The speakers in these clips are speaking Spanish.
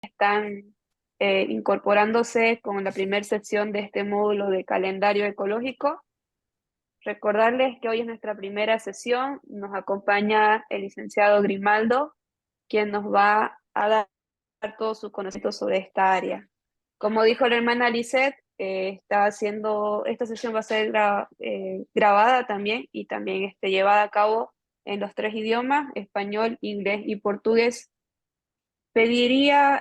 están incorporándose con la primera sección de este módulo de calendario ecológico. Recordarles que hoy es nuestra primera sesión, nos acompaña el licenciado Grimaldo, quien nos va a dar todos sus conocimientos sobre esta área. Como dijo la hermana Lisette, esta sesión va a ser grabada también y también llevada a cabo en los 3 idiomas, español, inglés y portugués. Pediría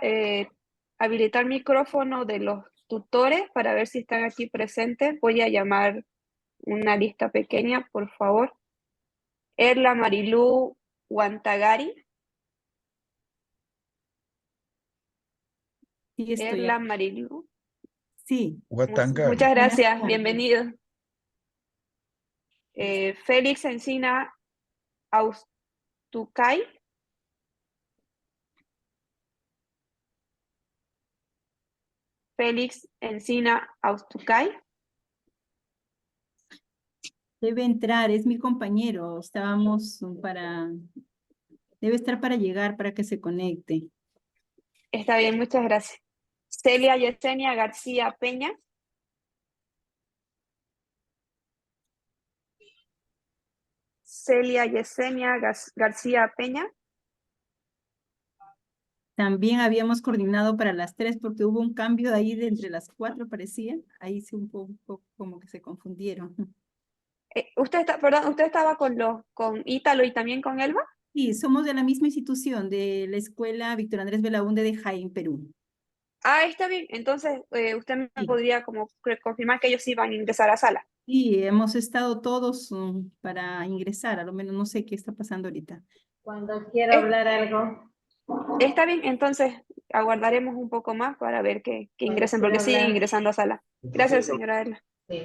habilitar micrófono de los tutores para ver si están aquí presentes. Voy a llamar una lista pequeña, por favor. Erla Marilú Guantagari. Sí, estoy Erla aquí. Marilú. Sí. Muchas Buenas gracias, tardes. bienvenido. Félix Encina Austucay. Félix Encina Austucay. Debe entrar, es mi compañero. Debe estar para llegar, para que se conecte. Está bien, muchas gracias. Celia Yesenia García Peña. Celia Yesenia García Peña. También habíamos coordinado para las 3 porque hubo un cambio ahí de entre las 4 parecía. Ahí sí un poco como que se confundieron. Perdón, ¿usted estaba con Ítalo y también con Elba? Sí, somos de la misma institución, de la Escuela Víctor Andrés Belaúnde de Jaén, Perú. Ah, está bien. Entonces, usted me Sí. podría confirmar que ellos iban a ingresar a sala. Y hemos estado todos para ingresar, a lo menos no sé qué está pasando ahorita. Cuando quiero Es- hablar algo, Está bien, entonces aguardaremos un poco más para ver que cuando ingresen, quiero porque siguen hablar, ingresando a sala. Gracias, señora Erla. sí.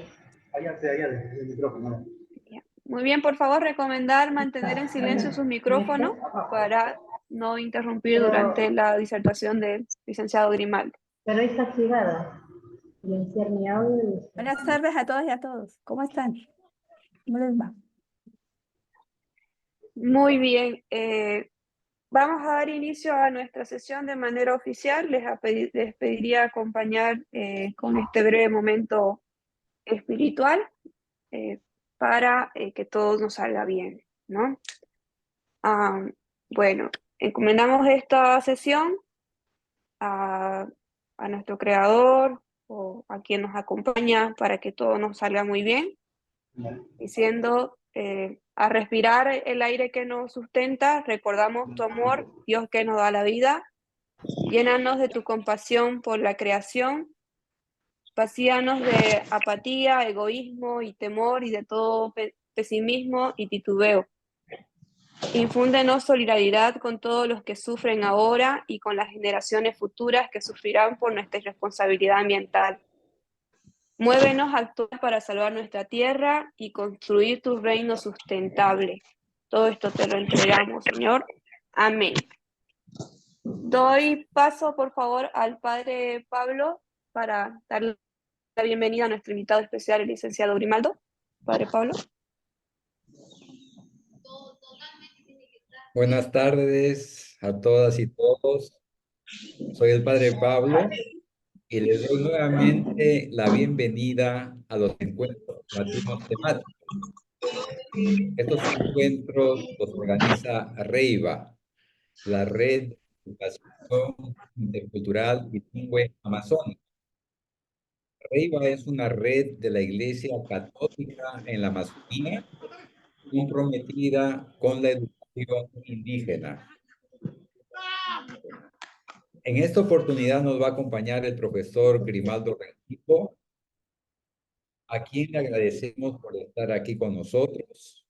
Allá, del micrófono. Ya. Muy bien, por favor, recomendar mantener en silencio sus micrófonos para no interrumpir durante Pero, la disertación del licenciado Grimaldi. pero está activada. Silenciar mi audio. Buenas tardes a todas y a todos. ¿Cómo están? ¿Cómo les va? Muy bien, vamos a dar inicio a nuestra sesión de manera oficial. Les pediría acompañar con este breve momento espiritual eh, para que todo nos salga bien, ¿no? Ah, bueno, encomendamos esta sesión a, a nuestro creador o a quien nos acompaña para que todo nos salga muy bien, diciendo a respirar el aire que nos sustenta, recordamos tu amor, Dios que nos da la vida, llénanos de tu compasión por la creación, vacíanos de apatía, egoísmo y temor y de todo pesimismo y titubeo. Infúndenos solidaridad con todos los que sufren ahora y con las generaciones futuras que sufrirán por nuestra irresponsabilidad ambiental. Muévenos a actuar para salvar nuestra tierra y construir tu reino sustentable. Todo esto te lo entregamos, Señor. Amén. Doy paso, por favor, al Padre Pablo para darle la bienvenida a nuestro invitado especial, el licenciado Grimaldo. Padre Pablo. Buenas tardes a todas y todos. Soy el Padre Pablo y les doy nuevamente la bienvenida a los encuentros formativos temáticos. Estos encuentros los organiza REIVA, la Red de Educación Intercultural Bilingüe Amazónica. REIVA es una red de la Iglesia Católica en la Amazonía comprometida con la educación indígena. En esta oportunidad nos va a acompañar el profesor Grimaldo Rengifo, a quien le agradecemos por estar aquí con nosotros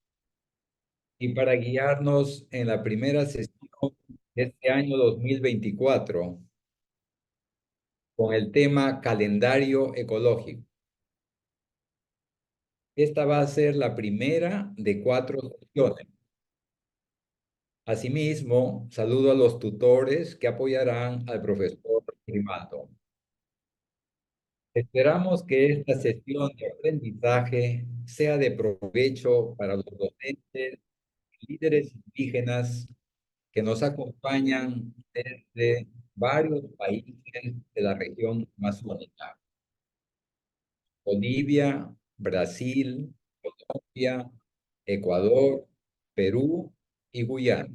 y para guiarnos en la primera sesión de este año 2024 con el tema calendario ecológico. Esta va a ser la primera de 4 sesiones. Asimismo, saludo a los tutores que apoyarán al profesor Grimaldo. Esperamos que esta sesión de aprendizaje sea de provecho para los docentes y líderes indígenas que nos acompañan desde varios países de la región amazónica: Bolivia, Brasil, Colombia, Ecuador, Perú y Guyana.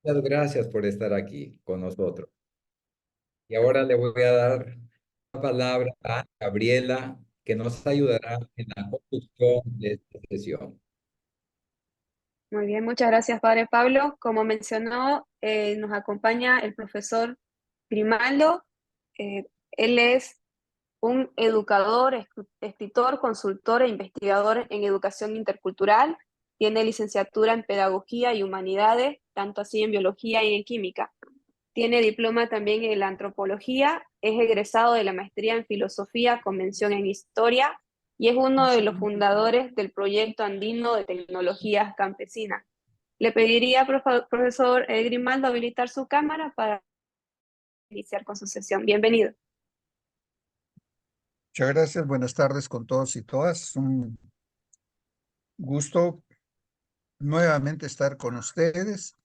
Muchas gracias por estar aquí con nosotros. Y ahora le voy a dar la palabra a Gabriela, que nos ayudará en la conducción de esta sesión. Muy bien, muchas gracias, padre Pablo. Como mencionó, nos acompaña el profesor Grimaldo. Él es un educador, escritor, consultor e investigador en educación intercultural. Tiene licenciatura en pedagogía y humanidades, tanto así en biología y en química. Tiene diploma también en la antropología, es egresado de la maestría en filosofía con mención en historia y es uno de los fundadores del proyecto andino de tecnologías campesinas. Le pediría, profesor Grimaldo, habilitar su cámara para iniciar con su sesión. Bienvenido. Muchas gracias, buenas tardes con todos y todas. Un gusto nuevamente estar con ustedes.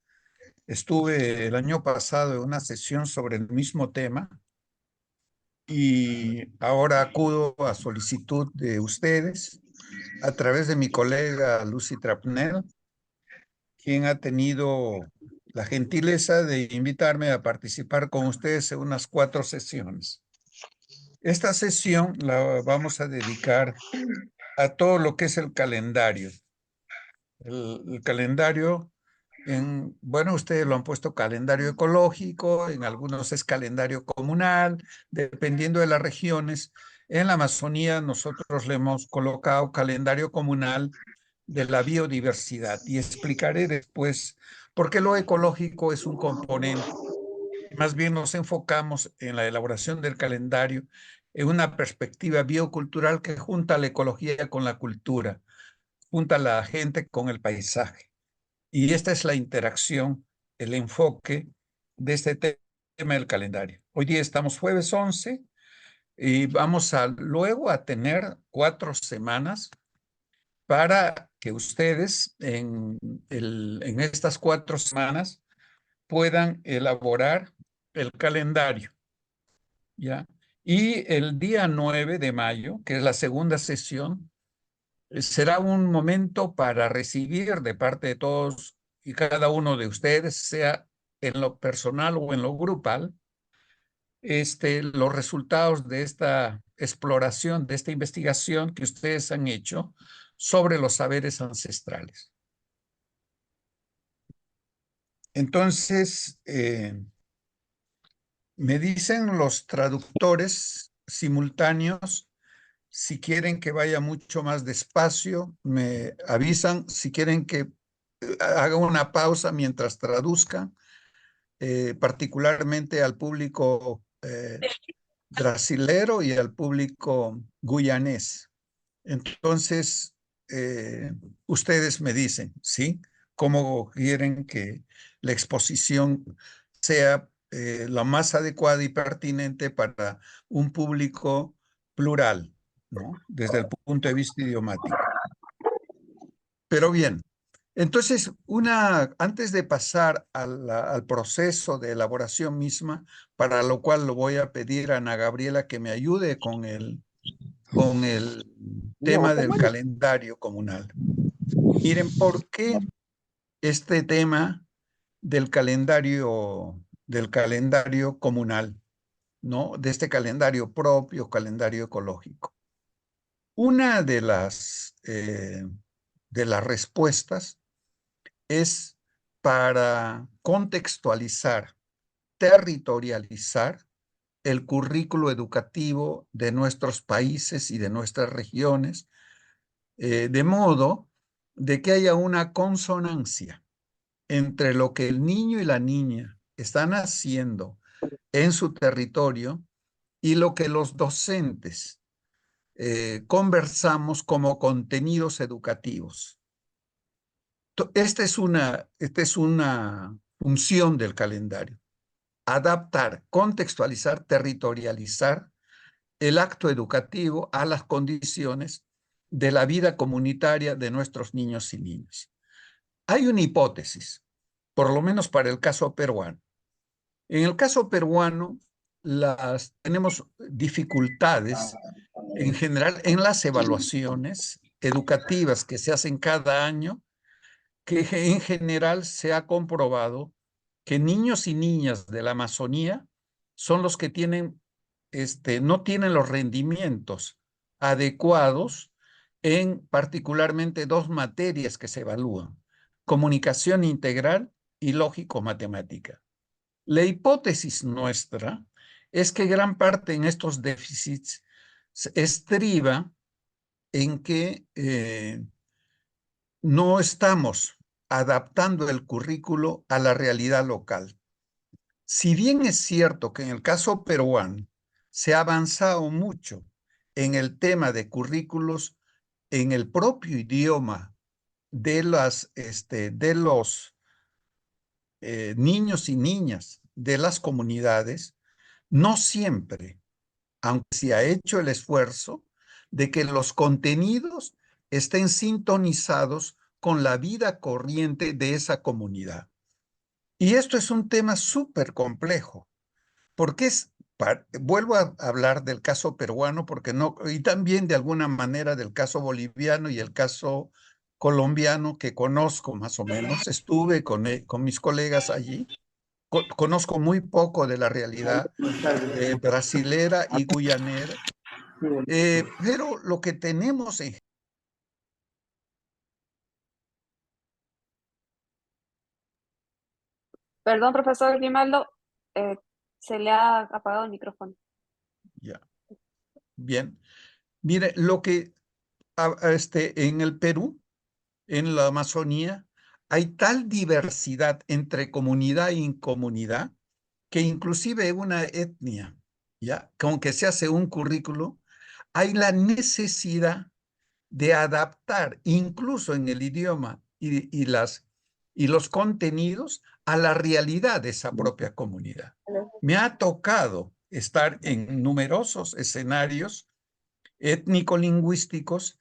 Estuve el año pasado en una sesión sobre el mismo tema y ahora acudo a solicitud de ustedes a través de mi colega Lucy Trapnell, quien ha tenido la gentileza de invitarme a participar con ustedes en unas 4 sesiones. Esta sesión la vamos a dedicar a todo lo que es el calendario. El calendario, bueno, ustedes lo han puesto calendario ecológico, en algunos es calendario comunal, dependiendo de las regiones. En la Amazonía nosotros le hemos colocado calendario comunal de la biodiversidad y explicaré después por qué lo ecológico es un componente. Más bien nos enfocamos en la elaboración del calendario en una perspectiva biocultural que junta la ecología con la cultura, junta a la gente con el paisaje. Y esta es la interacción, el enfoque de este tema del calendario. Hoy día estamos jueves 11 y vamos luego a tener 4 semanas para que ustedes en estas 4 semanas puedan elaborar el calendario, ¿ya? Y el día 9 de mayo, que es la segunda sesión, será un momento para recibir de parte de todos y cada uno de ustedes, sea en lo personal o en lo grupal, los resultados de esta exploración, de esta investigación que ustedes han hecho sobre los saberes ancestrales. Entonces, me dicen los traductores simultáneos, si quieren que vaya mucho más despacio, me avisan. Si quieren que haga una pausa mientras traduzcan, particularmente al público brasilero y al público guyanés. Entonces, ustedes me dicen, ¿sí? Cómo quieren que la exposición sea la más adecuada y pertinente para un público plural, ¿no? Desde el punto de vista idiomático. Pero bien, entonces, antes de pasar al proceso de elaboración misma, para lo cual lo voy a pedir a Ana Gabriela que me ayude con el tema del calendario comunal. Miren, ¿por qué este tema del calendario comunal, ¿no? De este calendario propio, calendario ecológico? Una de las respuestas es para contextualizar, territorializar el currículo educativo de nuestros países y de nuestras regiones, de modo de que haya una consonancia entre lo que el niño y la niña están haciendo en su territorio y lo que los docentes conversamos como contenidos educativos. Esta es una función del calendario: adaptar, contextualizar, territorializar el acto educativo a las condiciones de la vida comunitaria de nuestros niños y niñas. Hay una hipótesis, por lo menos para el caso peruano, En el caso peruano, tenemos dificultades en general en las evaluaciones educativas que se hacen cada año, que en general se ha comprobado que niños y niñas de la Amazonía son los que no tienen los rendimientos adecuados en particularmente dos materias que se evalúan: comunicación integral y lógico-matemática. La hipótesis nuestra es que gran parte en estos déficits estriba en que no estamos adaptando el currículo a la realidad local. Si bien es cierto que en el caso peruano se ha avanzado mucho en el tema de currículos en el propio idioma de los niños y niñas de las comunidades, no siempre, aunque se ha hecho el esfuerzo de que los contenidos estén sintonizados con la vida corriente de esa comunidad. Y esto es un tema súper complejo, porque vuelvo a hablar del caso peruano, porque no, y también de alguna manera del caso boliviano y el caso colombiano, que conozco más o menos. Estuve con mis colegas allí. Conozco muy poco de la realidad brasilera y guyanera, pero lo que tenemos en... Perdón, profesor Grimaldo, se le ha apagado el micrófono. Ya, bien. Mire, lo que en el Perú, en la Amazonía, hay tal diversidad entre comunidad e incomunidad que inclusive una etnia, ya, con que se hace un currículo, hay la necesidad de adaptar incluso en el idioma y los contenidos a la realidad de esa propia comunidad. Me ha tocado estar en numerosos escenarios étnico-lingüísticos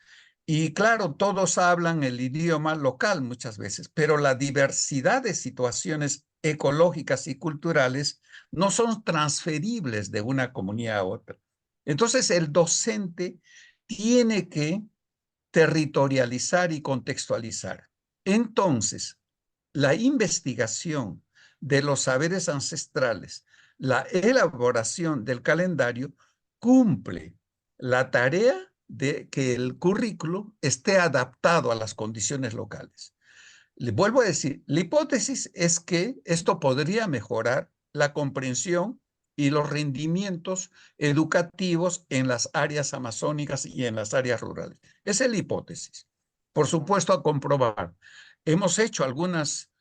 y claro, todos hablan el idioma local muchas veces, pero la diversidad de situaciones ecológicas y culturales no son transferibles de una comunidad a otra. Entonces, el docente tiene que territorializar y contextualizar. Entonces, la investigación de los saberes ancestrales, la elaboración del calendario, cumple la tarea de que el currículo esté adaptado a las condiciones locales. Le vuelvo a decir, la hipótesis es que esto podría mejorar la comprensión y los rendimientos educativos en las áreas amazónicas y en las áreas rurales. Esa es la hipótesis. Por supuesto, a comprobar. Hemos hecho algunas,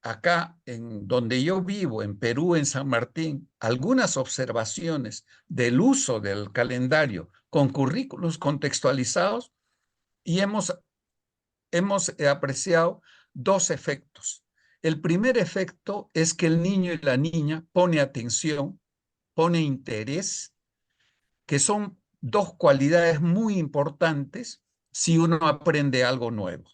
acá en donde yo vivo, en Perú, en San Martín, algunas observaciones del uso del calendario con currículos contextualizados y hemos apreciado dos efectos. El primer efecto es que el niño y la niña pone atención, pone interés, que son dos cualidades muy importantes si uno aprende algo nuevo.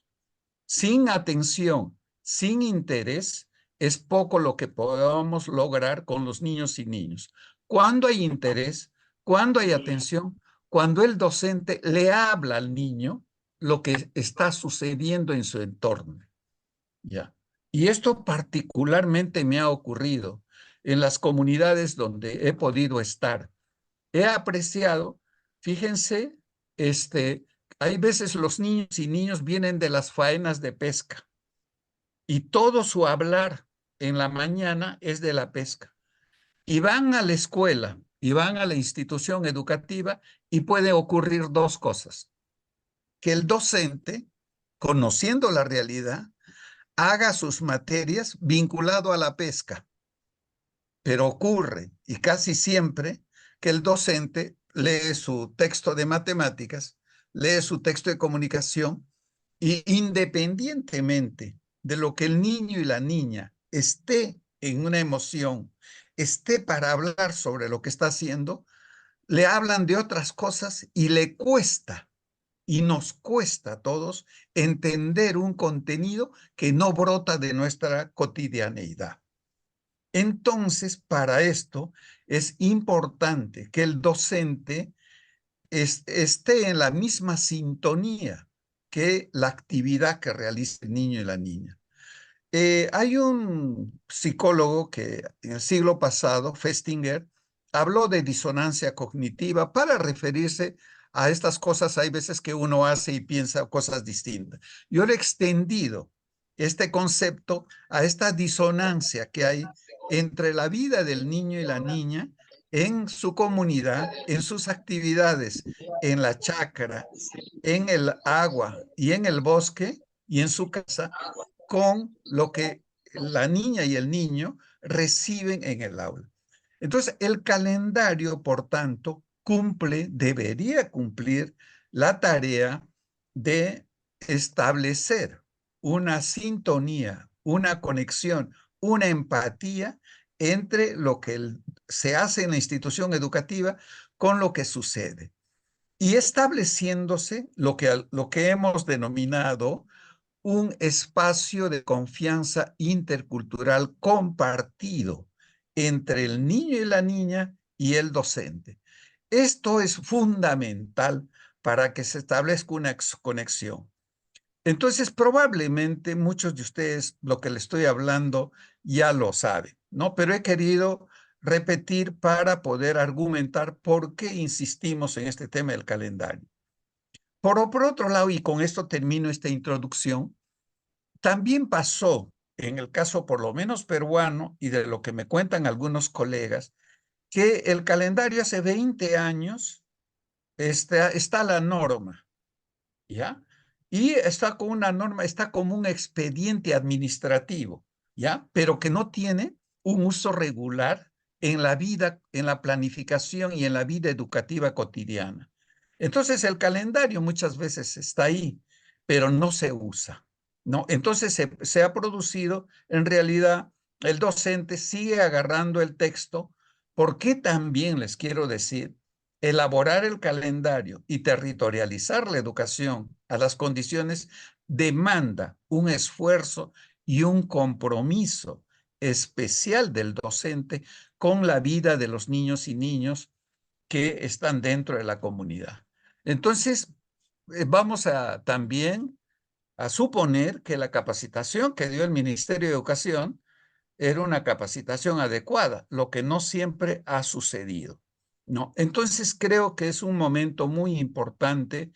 Sin atención, sin interés, es poco lo que podamos lograr con los niños y niños. Cuando hay interés, cuando hay atención, cuando el docente le habla al niño lo que está sucediendo en su entorno. ¿Ya? Y esto particularmente me ha ocurrido en las comunidades donde he podido estar. He apreciado, fíjense, hay veces los niños y niños vienen de las faenas de pesca y todo su hablar en la mañana es de la pesca. Y van a la escuela y van a la institución educativa y puede ocurrir dos cosas. Que el docente, conociendo la realidad, haga sus materias vinculado a la pesca. Pero ocurre, y casi siempre, que el docente lee su texto de matemáticas, lee su texto de comunicación, y independientemente de lo que el niño y la niña esté en una emoción, esté para hablar sobre lo que está haciendo, le hablan de otras cosas y le cuesta, y nos cuesta a todos entender un contenido que no brota de nuestra cotidianeidad. Entonces, para esto es importante que el docente esté en la misma sintonía que la actividad que realiza el niño y la niña. Hay un psicólogo que en el siglo pasado, Festinger, habló de disonancia cognitiva para referirse a estas cosas. Hay veces que uno hace y piensa cosas distintas. Yo le he extendido este concepto a esta disonancia que hay entre la vida del niño y la niña en su comunidad, en sus actividades, en la chacra, en el agua y en el bosque y en su casa, con lo que la niña y el niño reciben en el aula. Entonces, el calendario, por tanto, debería cumplir la tarea de establecer una sintonía, una conexión, una empatía entre lo que se hace en la institución educativa con lo que sucede. Y estableciéndose lo que hemos denominado un espacio de confianza intercultural compartido entre el niño y la niña y el docente. Esto es fundamental para que se establezca una conexión. Entonces, probablemente muchos de ustedes lo que les estoy hablando ya lo saben, ¿no? Pero he querido repetir para poder argumentar por qué insistimos en este tema del calendario. Por otro lado, y con esto termino esta introducción, también pasó en el caso por lo menos peruano y de lo que me cuentan algunos colegas, que el calendario hace 20 años está la norma, ¿ya? Y está con una norma, está como un expediente administrativo, ¿ya? Pero que no tiene un uso regular en la vida, en la planificación y en la vida educativa cotidiana. Entonces el calendario muchas veces está ahí, pero no se usa, ¿no? Entonces se ha producido, en realidad, el docente sigue agarrando el texto, porque también les quiero decir, elaborar el calendario y territorializar la educación a las condiciones demanda un esfuerzo y un compromiso especial del docente con la vida de los niños y niños que están dentro de la comunidad. Entonces, vamos también a suponer que la capacitación que dio el Ministerio de Educación era una capacitación adecuada, lo que no siempre ha sucedido, ¿no? Entonces creo que es un momento muy importante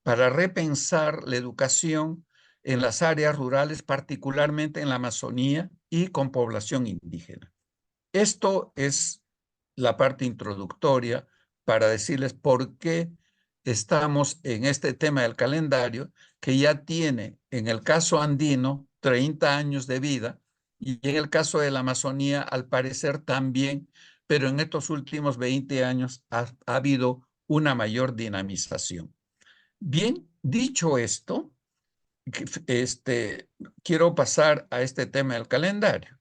para repensar la educación en las áreas rurales, particularmente en la Amazonía y con población indígena. Esto es la parte introductoria para decirles por qué estamos en este tema del calendario, que ya tiene, en el caso andino, 30 años de vida, y en el caso de la Amazonía, al parecer también, pero en estos últimos 20 años ha habido una mayor dinamización. Bien, dicho esto, quiero pasar a este tema del calendario,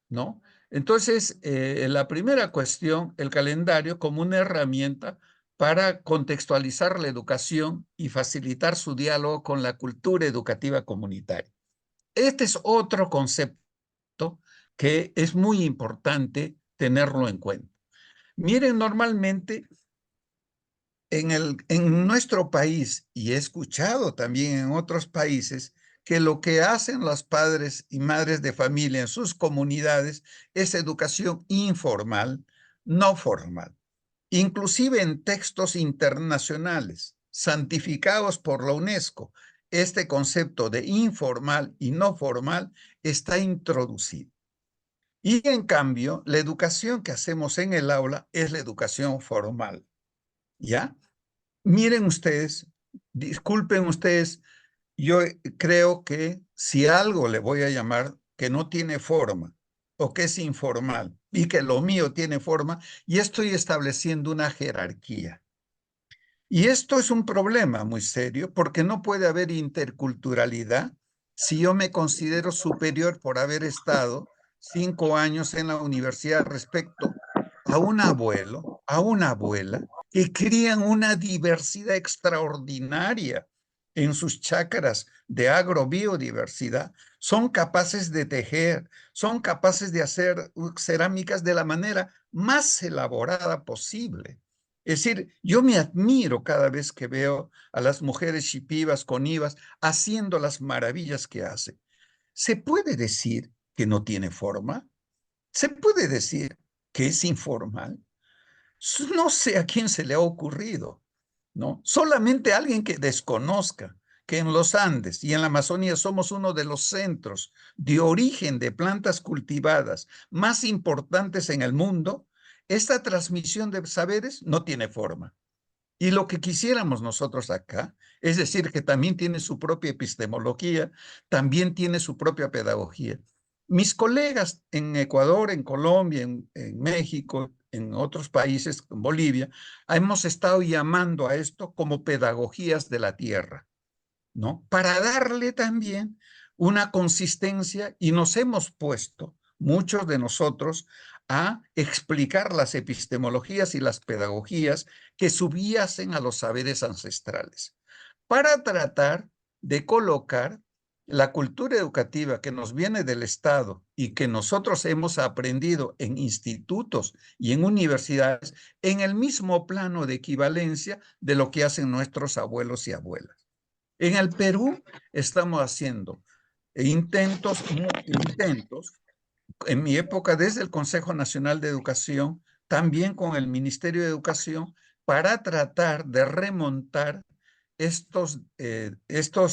¿no? Entonces, la primera cuestión, el calendario como una herramienta para contextualizar la educación y facilitar su diálogo con la cultura educativa comunitaria. Este es otro concepto que es muy importante tenerlo en cuenta. Miren, normalmente en nuestro país, y he escuchado también en otros países, que lo que hacen los padres y madres de familia en sus comunidades es educación informal, no formal. Inclusive en textos internacionales santificados por la UNESCO, este concepto de informal y no formal está introducido. Y en cambio, la educación que hacemos en el aula es la educación formal, ¿ya? Miren ustedes, disculpen ustedes, yo creo que si algo le voy a llamar que no tiene forma o que es informal y que lo mío tiene forma, y estoy estableciendo una jerarquía. Y esto es un problema muy serio porque no puede haber interculturalidad si yo me considero superior por haber estado 5 años en la universidad respecto a un abuelo, a una abuela, que crían una diversidad extraordinaria en sus chacras de agrobiodiversidad, son capaces de tejer, son capaces de hacer cerámicas de la manera más elaborada posible. Es decir, yo me admiro cada vez que veo a las mujeres shipibas, conivas, haciendo las maravillas que hacen. ¿Se puede decir que no tiene forma? ¿Se puede decir que es informal? No sé a quién se le ha ocurrido, ¿no? Solamente alguien que desconozca que en los Andes y en la Amazonía somos uno de los centros de origen de plantas cultivadas más importantes en el mundo, esta transmisión de saberes no tiene forma. Y lo que quisiéramos nosotros acá, es decir, que también tiene su propia epistemología, también tiene su propia pedagogía. Mis colegas en Ecuador, en Colombia, en México, en otros países, en Bolivia, hemos estado llamando a esto como pedagogías de la tierra, ¿no? Para darle también una consistencia, y nos hemos puesto, muchos de nosotros, a explicar las epistemologías y las pedagogías que subyasen a los saberes ancestrales, para tratar de colocar la cultura educativa que nos viene del Estado y que nosotros hemos aprendido en institutos y en universidades en el mismo plano de equivalencia de lo que hacen nuestros abuelos y abuelas. En el Perú estamos haciendo intentos, en mi época desde el Consejo Nacional de Educación, también con el Ministerio de Educación, para tratar de remontar estos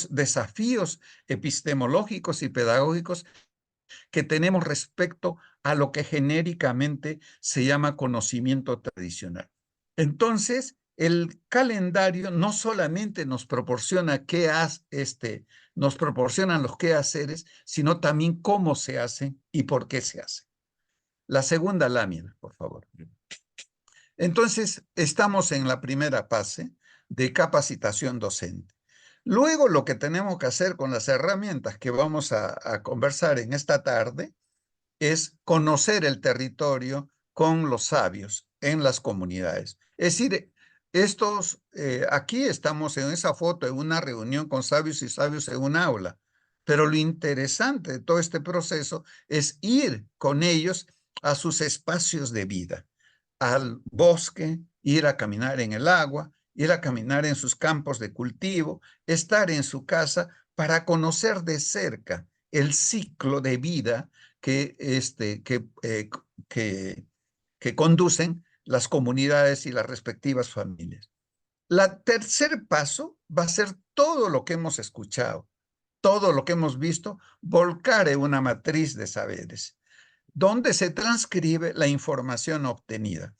desafíos epistemológicos y pedagógicos que tenemos respecto a lo que genéricamente se llama conocimiento tradicional. Entonces, el calendario no solamente nos proporciona nos proporcionan los quehaceres, sino también cómo se hacen y por qué se hacen. La segunda lámina, por favor. Entonces, estamos en la primera fase de capacitación docente. Luego, lo que tenemos que hacer con las herramientas que vamos a conversar en esta tarde es conocer el territorio con los sabios en las comunidades. Es decir, aquí estamos en esa foto, en una reunión con sabios y sabios en un aula, pero lo interesante de todo este proceso es ir con ellos a sus espacios de vida, al bosque, ir a caminar en el agua, ir a caminar en sus campos de cultivo, estar en su casa para conocer de cerca el ciclo de vida que conducen las comunidades y las respectivas familias. El tercer paso va a ser todo lo que hemos escuchado, todo lo que hemos visto, volcar en una matriz de saberes, donde se transcribe la información obtenida.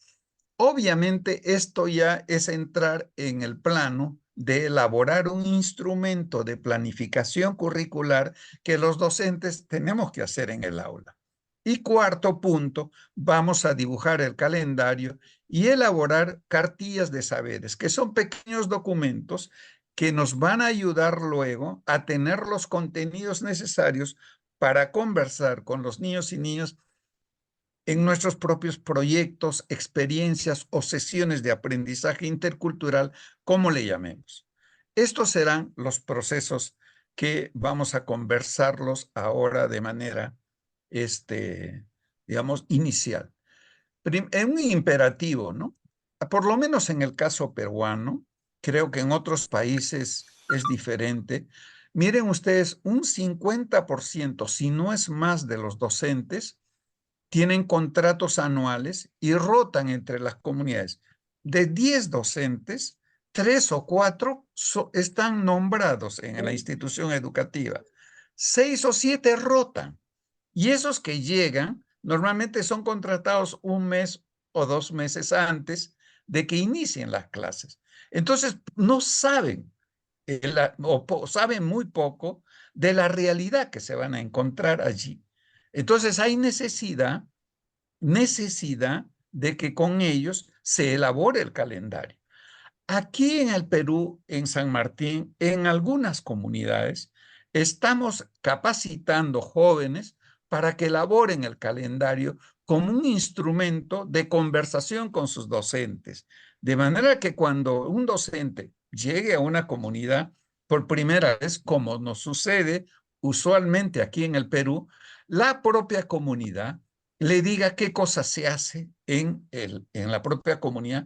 Obviamente, esto ya es entrar en el plano de elaborar un instrumento de planificación curricular que los docentes tenemos que hacer en el aula. Y cuarto punto, vamos a dibujar el calendario y elaborar cartillas de saberes, que son pequeños documentos que nos van a ayudar luego a tener los contenidos necesarios para conversar con los niños y niñas en nuestros propios proyectos, experiencias o sesiones de aprendizaje intercultural, como le llamemos. Estos serán los procesos que vamos a conversarlos ahora de manera, digamos, inicial. En un imperativo, ¿no? Por lo menos en el caso peruano, creo que en otros países es diferente. Miren ustedes, un 50%, si no es más, de los docentes tienen contratos anuales y rotan entre las comunidades. De 10 docentes, 3 o 4 están nombrados en la institución educativa. 6 o 7 rotan. Y esos que llegan normalmente son contratados un mes o 2 meses antes de que inicien las clases. Entonces, no saben o saben muy poco de la realidad que se van a encontrar allí. Entonces hay necesidad de que con ellos se elabore el calendario. Aquí en el Perú, en San Martín, en algunas comunidades, estamos capacitando jóvenes para que elaboren el calendario como un instrumento de conversación con sus docentes. De manera que cuando un docente llegue a una comunidad, por primera vez, como nos sucede usualmente aquí en el Perú, la propia comunidad le diga qué cosa se hace en la propia comunidad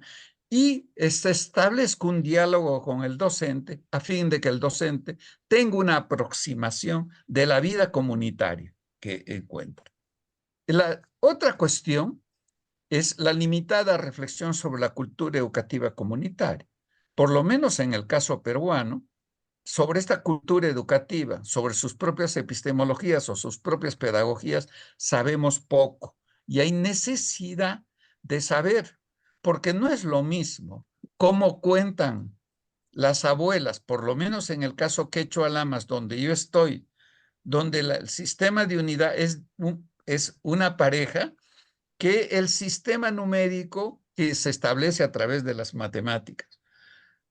y se establezca un diálogo con el docente a fin de que el docente tenga una aproximación de la vida comunitaria que encuentra. La otra cuestión es la limitada reflexión sobre la cultura educativa comunitaria. Por lo menos en el caso peruano, sobre esta cultura educativa, sobre sus propias epistemologías o sus propias pedagogías, sabemos poco. Y hay necesidad de saber, porque no es lo mismo cómo cuentan las abuelas, por lo menos en el caso Quechua Lamas, donde yo estoy, donde el sistema de unidad es una pareja, que el sistema numérico que se establece a través de las matemáticas.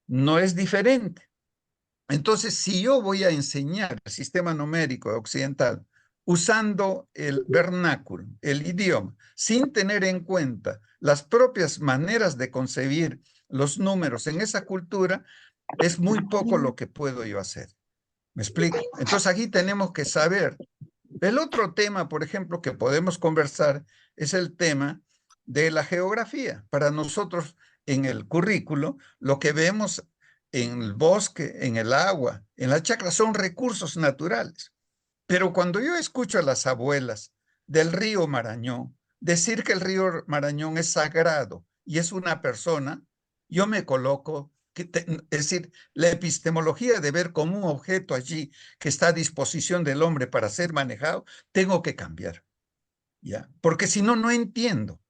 No es diferente. Entonces, si yo voy a enseñar el sistema numérico occidental usando el vernáculo, el idioma, sin tener en cuenta las propias maneras de concebir los números en esa cultura, es muy poco lo que puedo yo hacer. ¿Me explico? Entonces, aquí tenemos que saber. El otro tema, por ejemplo, que podemos conversar es el tema de la geografía. Para nosotros, en el currículo, lo que vemos en el bosque, en el agua, en la chacra, son recursos naturales. Pero cuando yo escucho a las abuelas del río Marañón decir que el río Marañón es sagrado y es una persona, yo me coloco, es decir, la epistemología de ver como un objeto allí que está a disposición del hombre para ser manejado, tengo que cambiar, ¿ya? Porque si no, no entiendo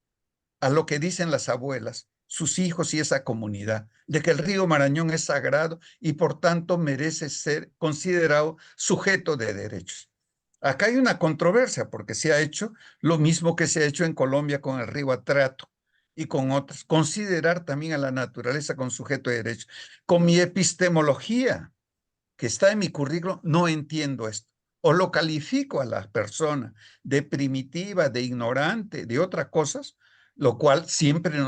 a lo que dicen las abuelas, sus hijos y esa comunidad, de que el río Marañón es sagrado y por tanto merece ser considerado sujeto de derechos. Acá hay una controversia porque se ha hecho lo mismo que se ha hecho en Colombia con el río Atrato y con otros, considerar también a la naturaleza con sujeto de derechos. Con mi epistemología que está en mi currículo, no entiendo esto. O lo califico a la persona de primitiva, de ignorante, de otras cosas, lo cual siempre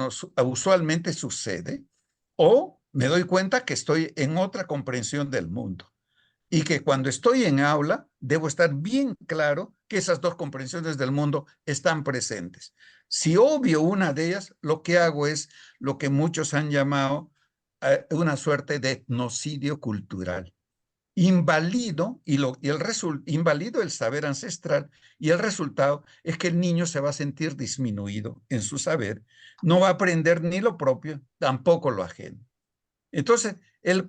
usualmente sucede, o me doy cuenta que estoy en otra comprensión del mundo y que cuando estoy en aula debo estar bien claro que esas dos comprensiones del mundo están presentes. Si obvio una de ellas, lo que hago es lo que muchos han llamado una suerte de etnocidio cultural. Invalido, invalido el saber ancestral y el resultado es que el niño se va a sentir disminuido en su saber, no va a aprender ni lo propio, tampoco lo ajeno. Entonces,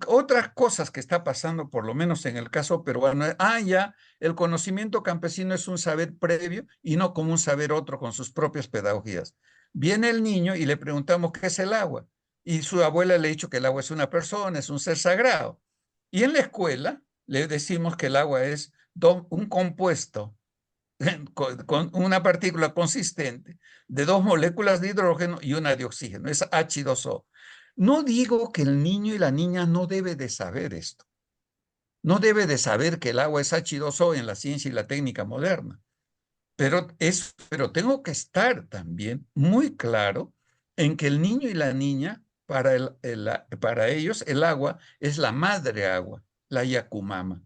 otras cosas que está pasando, por lo menos en el caso peruano, ya, el conocimiento campesino es un saber previo y no como un saber otro con sus propias pedagogías. Viene el niño y le preguntamos qué es el agua y su abuela le ha dicho que el agua es una persona, es un ser sagrado. Y en la escuela le decimos que el agua es un compuesto con una partícula consistente de 2 moléculas de hidrógeno y una de oxígeno, es H2O. No digo que el niño y la niña no debe de saber esto. No debe de saber que el agua es H2O en la ciencia y la técnica moderna. Pero tengo que estar también muy claro en que el niño y la niña, para ellos, el agua es la madre agua, la Yakumama.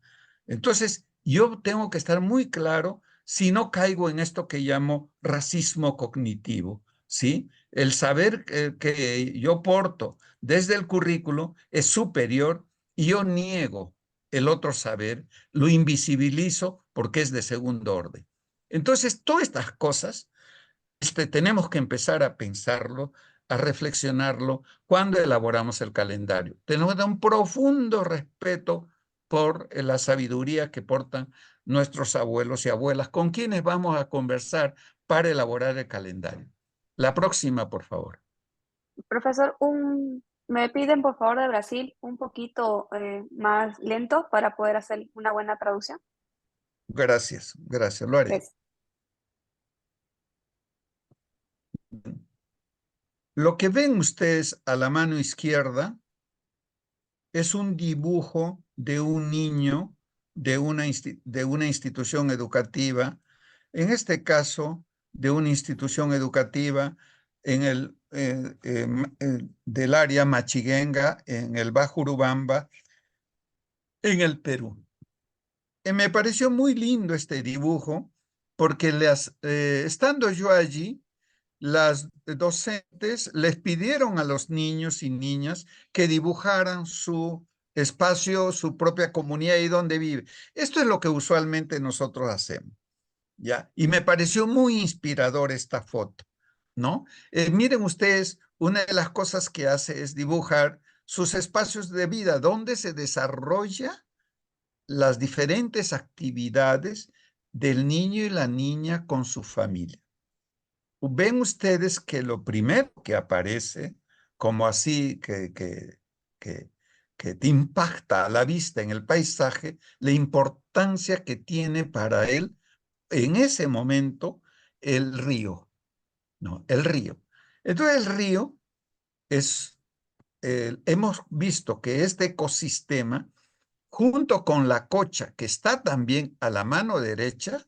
Entonces, yo tengo que estar muy claro si no caigo en esto que llamo racismo cognitivo, ¿sí? El saber que yo porto desde el currículo es superior y yo niego el otro saber, lo invisibilizo porque es de segundo orden. Entonces, todas estas cosas tenemos que empezar a pensarlo, a reflexionarlo cuando elaboramos el calendario. Tenemos un profundo respeto por la sabiduría que portan nuestros abuelos y abuelas, con quienes vamos a conversar para elaborar el calendario. La próxima, por favor. Profesor, me piden por favor de Brasil un poquito más lento para poder hacer una buena traducción. Gracias, lo haré. Gracias. Lo que ven ustedes a la mano izquierda es un dibujo de un niño de una institución educativa, en este caso de una institución educativa del área Machiguenga, en el Bajo Urubamba, en el Perú. Me pareció muy lindo este dibujo porque estando yo allí, las docentes les pidieron a los niños y niñas que dibujaran su espacio, su propia comunidad y dónde vive. Esto es lo que usualmente nosotros hacemos, ¿ya? Y me pareció muy inspirador esta foto, ¿no? Miren ustedes, una de las cosas que hace es dibujar sus espacios de vida, donde se desarrolla las diferentes actividades del niño y la niña con su familia. Ven ustedes que lo primero que aparece, como así que te impacta a la vista en el paisaje, la importancia que tiene para él en ese momento el río, ¿no? El río. Entonces el río hemos visto que este ecosistema, junto con la cocha, que está también a la mano derecha,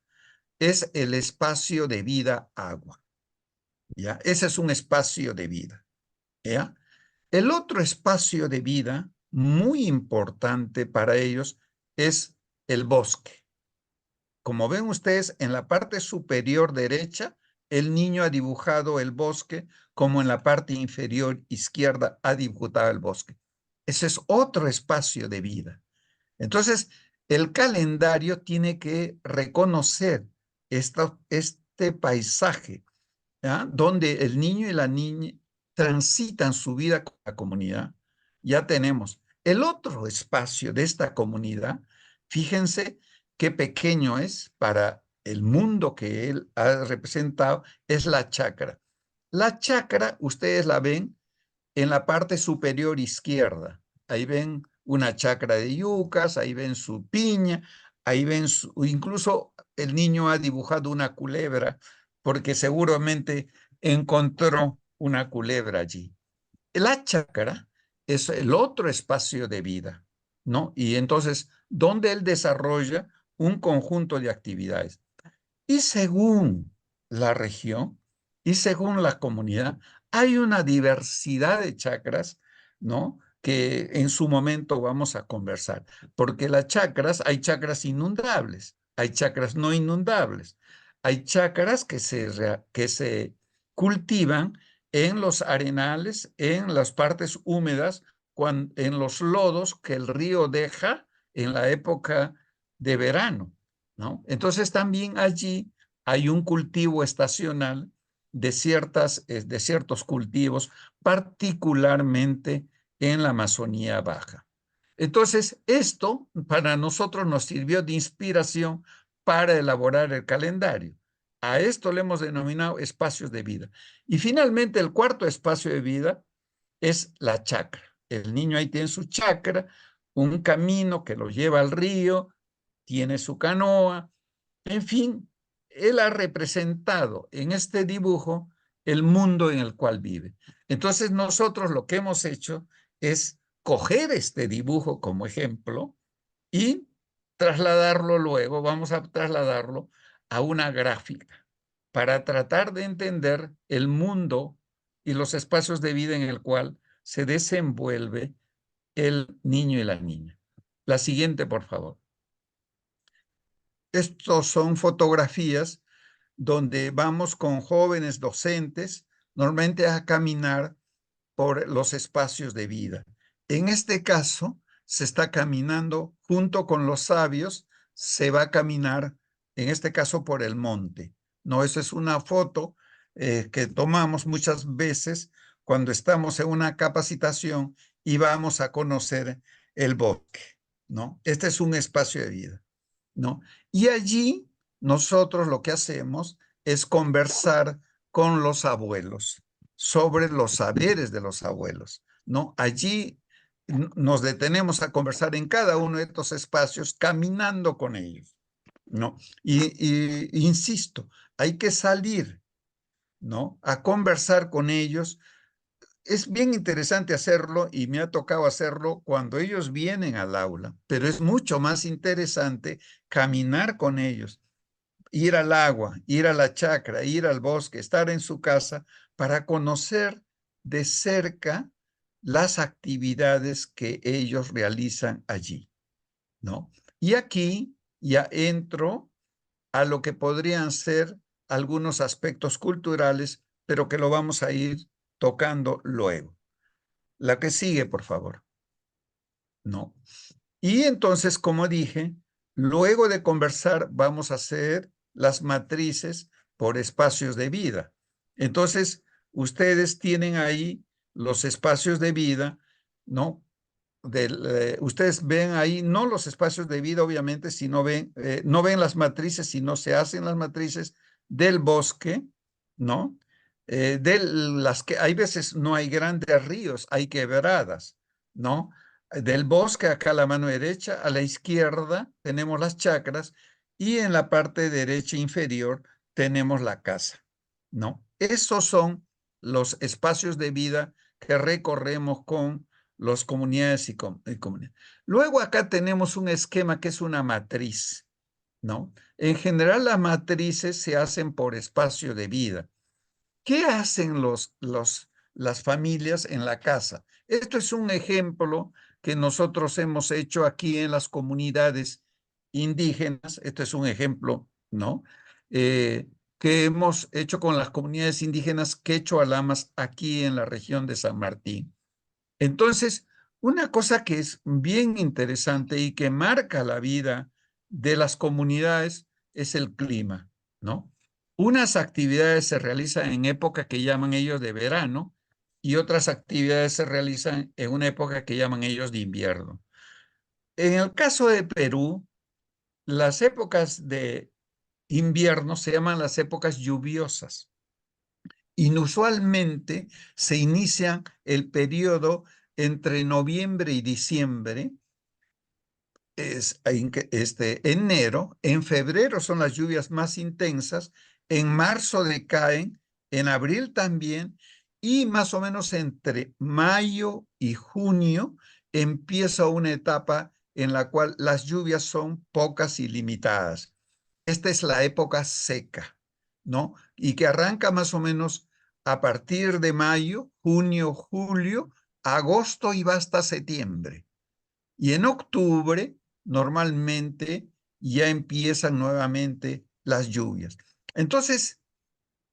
es el espacio de vida agua. ¿Ya? Ese es un espacio de vida. ¿Ya? El otro espacio de vida muy importante para ellos es el bosque. Como ven ustedes, en la parte superior derecha, el niño ha dibujado el bosque, como en la parte inferior izquierda ha dibujado el bosque. Ese es otro espacio de vida. Entonces, el calendario tiene que reconocer este paisaje, ¿ya? Donde el niño y la niña transitan su vida con la comunidad. Ya tenemos el otro espacio de esta comunidad. Fíjense qué pequeño es para el mundo que él ha representado, es la chacra. La chacra, ustedes la ven en la parte superior izquierda. Ahí ven una chacra de yucas, ahí ven su piña, ahí ven incluso el niño ha dibujado una culebra porque seguramente encontró una culebra allí. La chacra es el otro espacio de vida, ¿no? Y entonces, donde él desarrolla un conjunto de actividades. Y según la región y según la comunidad, hay una diversidad de chacras, ¿no? Que en su momento vamos a conversar. Porque las chacras, hay chacras inundables, hay chacras no inundables, hay chacras que se cultivan en los arenales, en las partes húmedas, en los lodos que el río deja en la época de verano, ¿no? Entonces también allí hay un cultivo estacional de ciertos cultivos, particularmente en la Amazonía Baja. Entonces, esto para nosotros nos sirvió de inspiración para elaborar el calendario. A esto le hemos denominado espacios de vida. Y finalmente, el cuarto espacio de vida es la chacra. El niño ahí tiene su chacra, un camino que lo lleva al río, tiene su canoa, en fin, él ha representado en este dibujo el mundo en el cual vive. Entonces nosotros lo que hemos hecho es coger este dibujo como ejemplo y trasladarlo luego, vamos a trasladarlo a una gráfica para tratar de entender el mundo y los espacios de vida en el cual se desenvuelve el niño y la niña. La siguiente, por favor. Estos son fotografías donde vamos con jóvenes docentes, normalmente a caminar por los espacios de vida. En este caso, se está caminando junto con los sabios, se va a caminar, en este caso, por el monte. No, esa es una foto que tomamos muchas veces cuando estamos en una capacitación y vamos a conocer el bosque, ¿no? Este es un espacio de vida, ¿no? Y allí nosotros lo que hacemos es conversar con los abuelos sobre los saberes de los abuelos, ¿no? Allí nos detenemos a conversar en cada uno de estos espacios caminando con ellos, ¿no? Y insisto, hay que salir, ¿no? A conversar con ellos. Es bien interesante hacerlo y me ha tocado hacerlo cuando ellos vienen al aula, pero es mucho más interesante caminar con ellos, ir al agua, ir a la chacra, ir al bosque, estar en su casa para conocer de cerca las actividades que ellos realizan allí. ¿no? Y aquí ya entro a lo que podrían ser algunos aspectos culturales, pero que lo vamos a ir tocando luego. La que sigue, por favor. ¿No? Y entonces, como dije, luego de conversar vamos a hacer las matrices por espacios de vida. Entonces, ustedes tienen ahí los espacios de vida, ¿no? Ustedes ven ahí, no los espacios de vida, obviamente, si no ven, no ven las matrices, si no se hacen las matrices del bosque, ¿no? De las que hay veces no hay grandes ríos, hay quebradas, ¿no? Del bosque acá a la mano derecha, a la izquierda tenemos las chacras y en la parte derecha inferior tenemos la casa, ¿no? Esos son los espacios de vida que recorremos con las comunidades y comunidades. Luego acá tenemos un esquema que es una matriz, ¿no? En general las matrices se hacen por espacio de vida. ¿Qué hacen las familias en la casa? Esto es un ejemplo que nosotros hemos hecho aquí en las comunidades indígenas. Esto es un ejemplo, ¿no? Que hemos hecho con las comunidades indígenas quechua-lamas aquí en la región de San Martín. Entonces, una cosa que es bien interesante y que marca la vida de las comunidades es el clima, ¿no? Unas actividades se realizan en época que llaman ellos de verano y otras actividades se realizan en una época que llaman ellos de invierno. En el caso de Perú, las épocas de invierno se llaman las épocas lluviosas. Inusualmente se inicia el periodo entre noviembre y diciembre, es enero, en febrero son las lluvias más intensas, en marzo decaen, en abril también, y más o menos entre mayo y junio empieza una etapa en la cual las lluvias son pocas y limitadas. Esta es la época seca, ¿no? Y que arranca más o menos a partir de mayo, junio, julio, agosto y va hasta septiembre. Y en octubre, normalmente, ya empiezan nuevamente las lluvias. Entonces,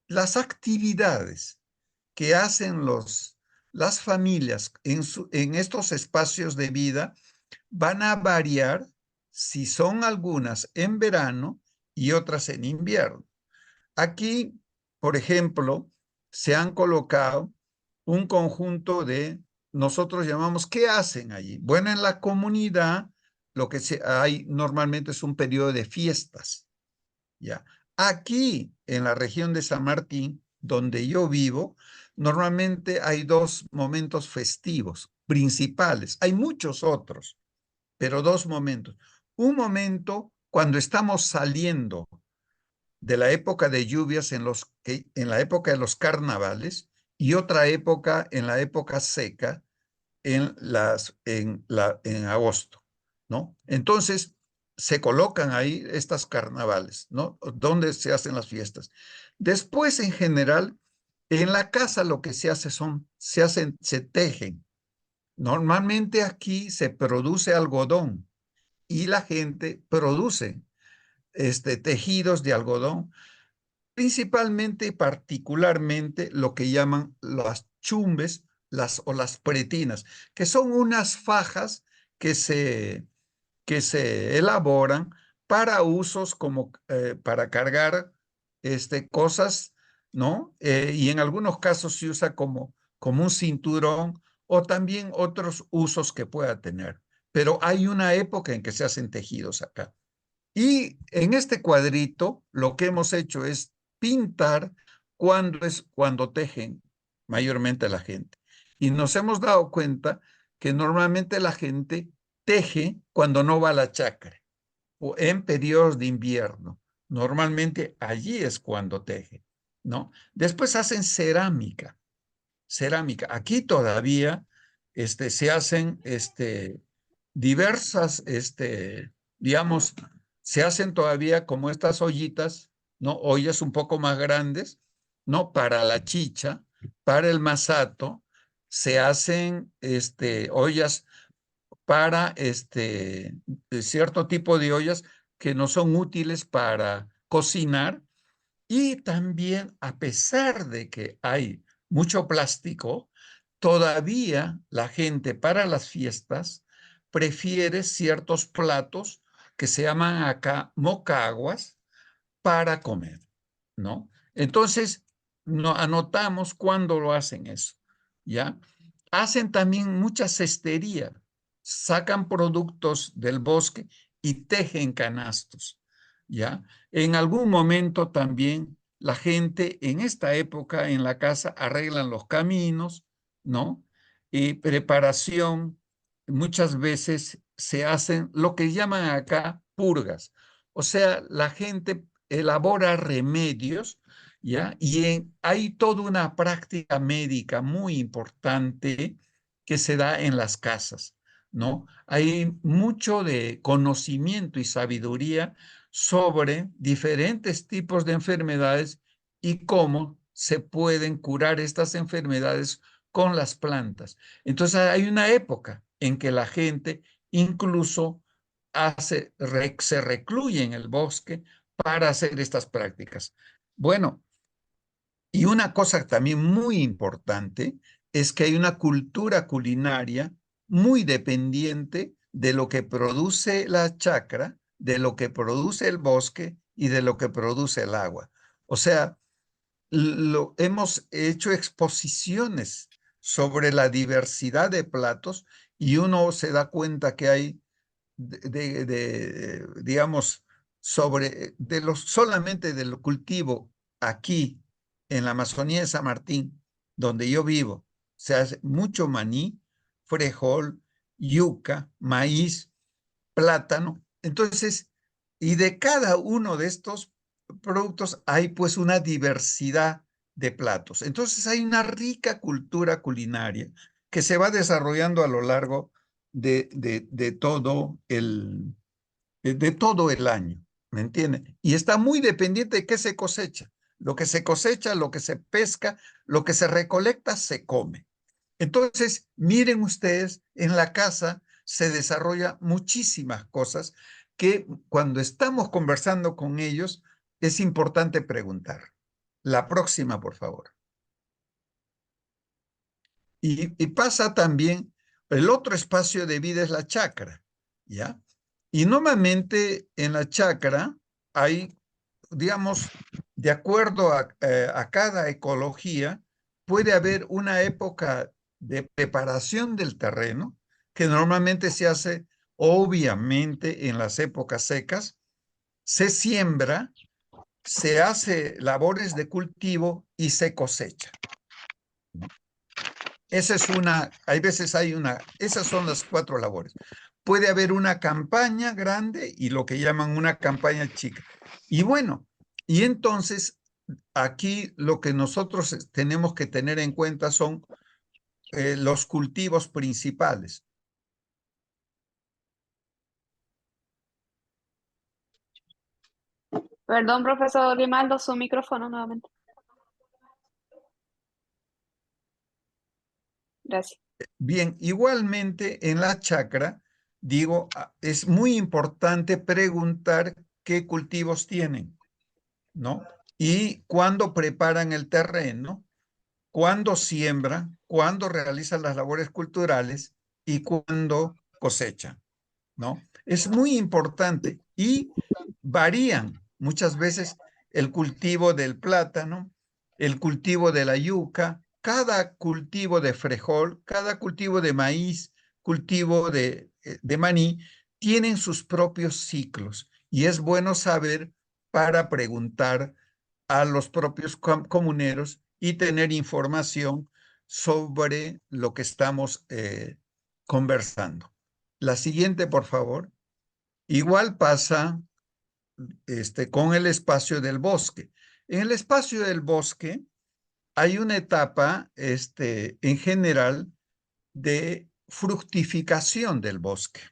las actividades que hacen las familias en estos espacios de vida van a variar si son algunas en verano y otras en invierno. Aquí, por ejemplo, se han colocado un conjunto de, nosotros llamamos, ¿qué hacen allí? Bueno, en la comunidad lo que hay normalmente es un periodo de fiestas, ¿ya? Aquí, en la región de San Martín, donde yo vivo, normalmente hay dos momentos festivos principales. Hay muchos otros, pero dos momentos. Un momento cuando estamos saliendo de la época de lluvias en la época de los carnavales y otra época en la época seca en agosto, ¿no? Entonces se colocan ahí estas carnavales, ¿no? Donde se hacen las fiestas. Después, en general, en la casa lo que se hace se tejen. Normalmente aquí se produce algodón y la gente produce tejidos de algodón, principalmente y particularmente lo que llaman las chumbes o las pretinas, que son unas fajas que se elaboran para usos como para cargar cosas, ¿no? Y en algunos casos se usa como un cinturón o también otros usos que pueda tener. Pero hay una época en que se hacen tejidos acá. Y en este cuadrito lo que hemos hecho es pintar cuando tejen mayormente la gente. Y nos hemos dado cuenta que normalmente la gente teje cuando no va a la chacra o en periodos de invierno. Normalmente allí es cuando teje, ¿no? Después hacen cerámica. Aquí todavía se hacen diversas, digamos, se hacen todavía como estas ollitas, ¿no? Ollas un poco más grandes, ¿no? Para la chicha, para el masato, se hacen ollas para cierto tipo de ollas que no son útiles para cocinar. Y también, a pesar de que hay mucho plástico, todavía la gente para las fiestas prefiere ciertos platos que se llaman acá mocaguas para comer, ¿no? Entonces, anotamos cuándo lo hacen eso, ¿ya? Hacen también mucha cestería, sacan productos del bosque y tejen canastos, ¿ya? En algún momento también la gente en esta época en la casa arreglan los caminos, ¿no? Y preparación, muchas veces se hacen lo que llaman acá purgas. O sea, la gente elabora remedios, ¿ya? Y hay toda una práctica médica muy importante que se da en las casas, ¿no? Hay mucho de conocimiento y sabiduría sobre diferentes tipos de enfermedades y cómo se pueden curar estas enfermedades con las plantas. Entonces hay una época en que la gente incluso se recluye en el bosque para hacer estas prácticas. Bueno, y una cosa también muy importante es que hay una cultura culinaria muy dependiente de lo que produce la chacra, de lo que produce el bosque y de lo que produce el agua. O sea, hemos hecho exposiciones sobre la diversidad de platos y uno se da cuenta que hay digamos, solamente del cultivo aquí en la Amazonía de San Martín, donde yo vivo, se hace mucho maní, frijol, yuca, maíz, plátano. Entonces, y de cada uno de estos productos hay pues una diversidad de platos. Entonces hay una rica cultura culinaria que se va desarrollando a lo largo de todo el año, ¿me entienden? Y está muy dependiente de qué se cosecha. Lo que se cosecha, lo que se pesca, lo que se recolecta, se come. Entonces, miren ustedes, en la casa se desarrolla muchísimas cosas que cuando estamos conversando con ellos es importante preguntar. La próxima, por favor. Y pasa también, el otro espacio de vida es la chacra, ¿ya? Y normalmente en la chacra hay, digamos, de acuerdo a cada ecología, puede haber una época de preparación del terreno, que normalmente se hace obviamente en las épocas secas, se siembra, se hace labores de cultivo y se cosecha. Esa es hay veces esas son las 4 labores. Puede haber una campaña grande y lo que llaman una campaña chica. Y bueno, y entonces aquí lo que nosotros tenemos que tener en cuenta son los cultivos principales. Perdón, profesor Grimaldo, su micrófono nuevamente. Gracias. Bien, igualmente en la chacra, digo, es muy importante preguntar qué cultivos tienen, ¿no? Y cuándo preparan el terreno, cuándo siembran, cuándo realizan las labores culturales y cuándo cosechan, ¿no? Es muy importante y varían muchas veces el cultivo del plátano, el cultivo de la yuca, cada cultivo de frijol, cada cultivo de maíz, cultivo de maní, tienen sus propios ciclos y es bueno saber para preguntar a los propios comuneros y tener información sobre lo que estamos conversando. La siguiente, por favor. Igual pasa con el espacio del bosque. En el espacio del bosque hay una etapa en general de fructificación del bosque.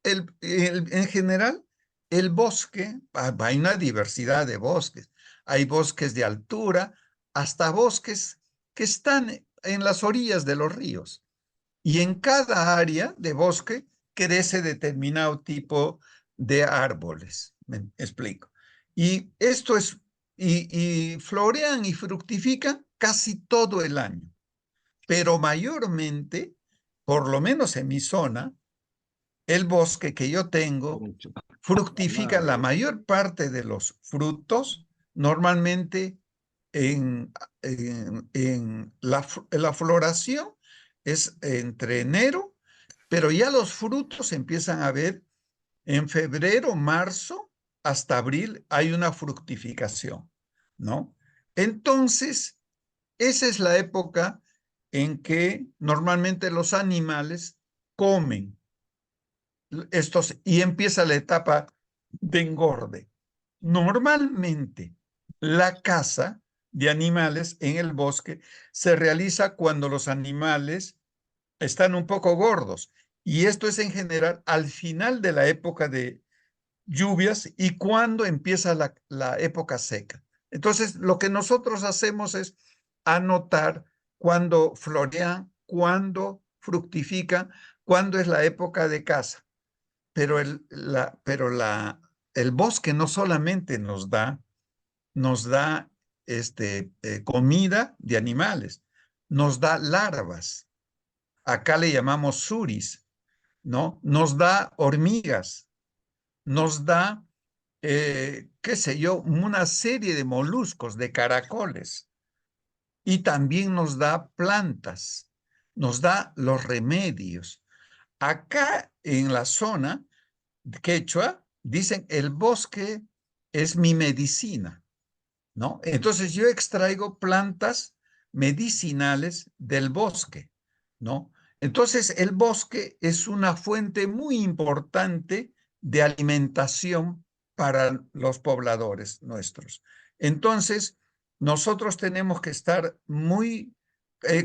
En general, el bosque, hay una diversidad de bosques. Hay bosques de altura hasta bosques que están en las orillas de los ríos. Y en cada área de bosque crece determinado tipo de árboles. ¿Me explico? Y esto es, y florean y fructifican casi todo el año. Pero mayormente, por lo menos en mi zona, el bosque que yo tengo fructifica la mayor parte de los frutos, normalmente en la floración es entre enero, pero ya los frutos empiezan a ver en febrero, marzo, hasta abril hay una fructificación, ¿no? Entonces, esa es la época en que normalmente los animales comen estos y empieza la etapa de engorde. Normalmente, la caza de animales en el bosque se realiza cuando los animales están un poco gordos. Y esto es en general al final de la época de lluvias y cuando empieza la época seca. Entonces, lo que nosotros hacemos es anotar cuándo florean, cuándo fructifican, cuándo es la época de caza. Pero el bosque no solamente nos da comida de animales, nos da larvas. Acá le llamamos suris, ¿no? Nos da hormigas, nos da, qué sé yo, una serie de moluscos, de caracoles, y también nos da plantas, nos da los remedios. Acá en la zona quechua dicen el bosque es mi medicina, ¿no? Entonces yo extraigo plantas medicinales del bosque, ¿no? Entonces el bosque es una fuente muy importante de alimentación para los pobladores nuestros. Entonces nosotros tenemos que estar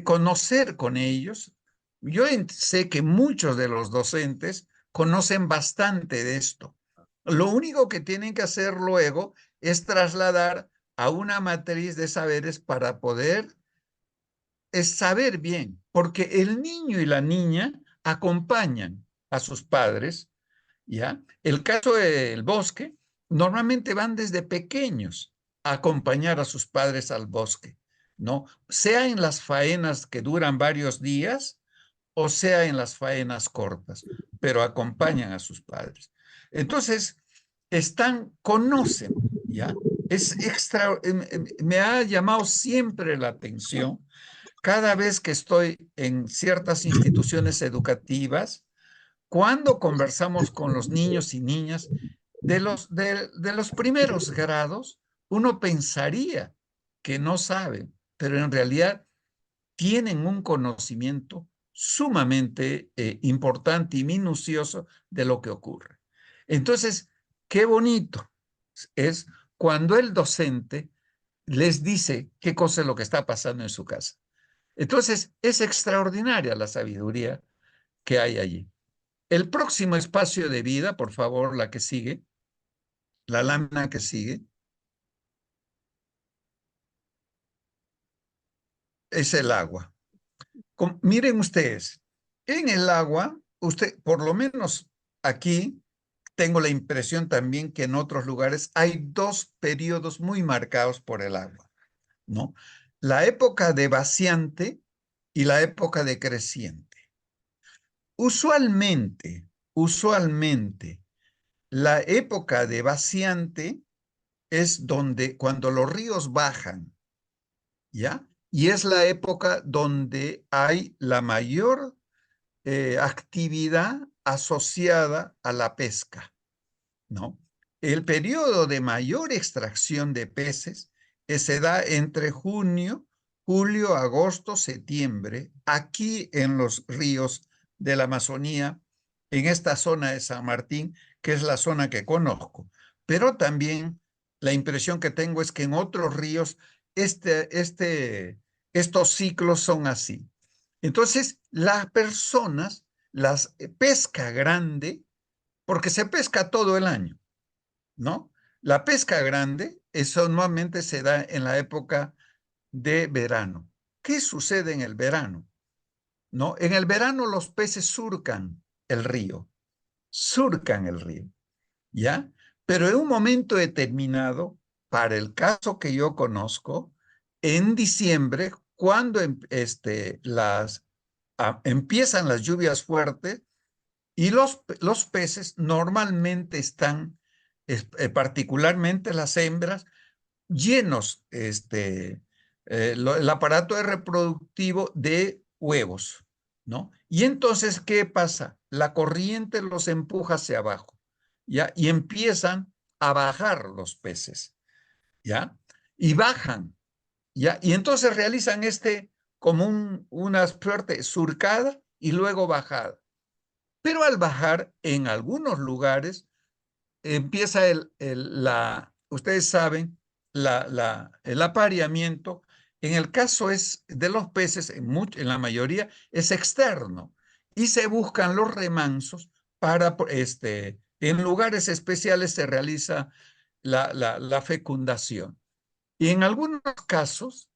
conocer con ellos. Yo sé que muchos de los docentes conocen bastante de esto. Lo único que tienen que hacer luego es trasladar a una matriz de saberes para poder saber bien, porque el niño y la niña acompañan a sus padres, ¿ya? El caso del bosque, normalmente van desde pequeños a acompañar a sus padres al bosque, ¿no? Sea en las faenas que duran varios días o sea en las faenas cortas, pero acompañan a sus padres. Entonces, conocen, ¿ya? Me ha llamado siempre la atención cada vez que estoy en ciertas instituciones educativas, cuando conversamos con los niños y niñas de los primeros grados, uno pensaría que no saben, pero en realidad tienen un conocimiento sumamente importante y minucioso de lo que ocurre. Entonces, qué bonito es cuando el docente les dice qué cosa es lo que está pasando en su casa. Entonces, es extraordinaria la sabiduría que hay allí. El próximo espacio de vida, por favor, la que sigue, la lámina que sigue, es el agua. Miren ustedes, en el agua, por lo menos aquí, tengo la impresión también que en otros lugares hay dos periodos muy marcados por el agua, ¿no? La época de vaciante y la época de creciente. Usualmente, la época de vaciante es cuando los ríos bajan, ¿ya? Y es la época donde hay la mayor actividad asociada a la pesca, ¿no? El periodo de mayor extracción de peces se da entre junio, julio, agosto, septiembre, aquí en los ríos de la Amazonía, en esta zona de San Martín, que es la zona que conozco. Pero también la impresión que tengo es que en otros ríos estos ciclos son así. Entonces, las personas, pesca grande, porque se pesca todo el año, ¿no? La pesca grande, eso normalmente se da en la época de verano. ¿Qué sucede en el verano? ¿no? En el verano los peces surcan el río, ¿ya? Pero en un momento determinado, para el caso que yo conozco, en diciembre, cuando empiezan las lluvias fuertes y los peces normalmente están, particularmente las hembras, llenos el aparato reproductivo de huevos, ¿no? Y entonces, ¿qué pasa? La corriente los empuja hacia abajo, ¿ya? Y empiezan a bajar los peces, ¿ya? Y bajan, ¿ya? Y entonces realizan como una suerte surcada y luego bajada. Pero al bajar, en algunos lugares, empieza ustedes saben, el apareamiento. En el caso de los peces, en la mayoría, es externo. Y se buscan los remansos en lugares especiales se realiza la fecundación. Y en algunos casos,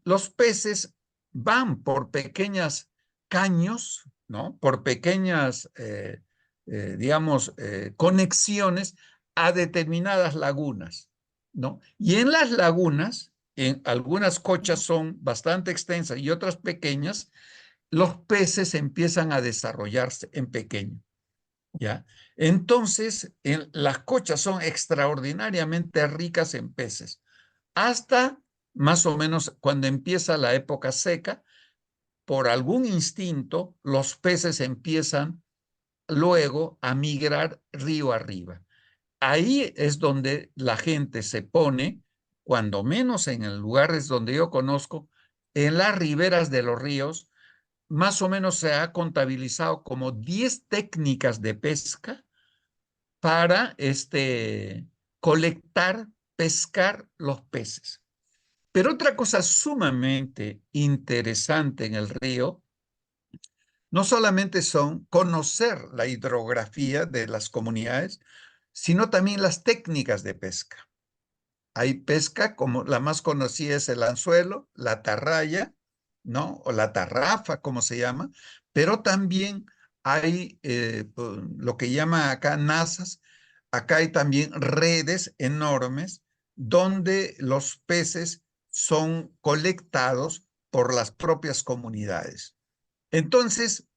los peces van por pequeños caños, ¿no? Por pequeñas, digamos, conexiones a determinadas lagunas, ¿no? Y en las lagunas, en algunas cochas son bastante extensas y otras pequeñas, los peces empiezan a desarrollarse en pequeño, ¿ya? Entonces, las cochas son extraordinariamente ricas en peces hasta más o menos cuando empieza la época seca, por algún instinto, los peces empiezan luego a migrar río arriba. Ahí es donde la gente se pone, cuando menos en el lugares donde yo conozco, en las riberas de los ríos, más o menos se ha contabilizado como 10 técnicas de pesca para colectar, pescar los peces. Pero otra cosa sumamente interesante en el río, no solamente son conocer la hidrografía de las comunidades, sino también las técnicas de pesca. Hay pesca, como la más conocida es el anzuelo, la atarraya, ¿no? O la tarrafa, como se llama, pero también hay lo que llama acá nazas. Acá hay también redes enormes donde los peces son colectados por las propias comunidades. Entonces,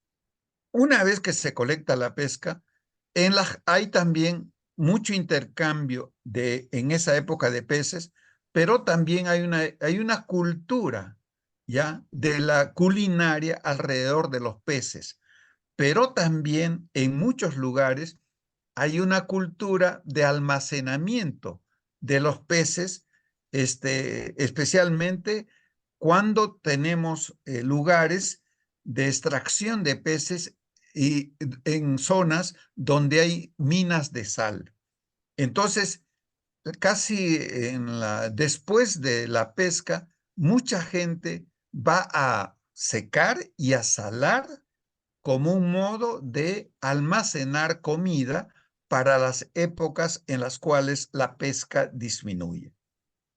una vez que se colecta la pesca, hay también mucho intercambio en esa época de peces, pero también hay una cultura ya de la culinaria alrededor de los peces, pero también en muchos lugares hay una cultura de almacenamiento de los peces, especialmente cuando tenemos lugares de extracción de peces y en zonas donde hay minas de sal. Entonces, casi después de la pesca, mucha gente va a secar y a salar como un modo de almacenar comida para las épocas en las cuales la pesca disminuye.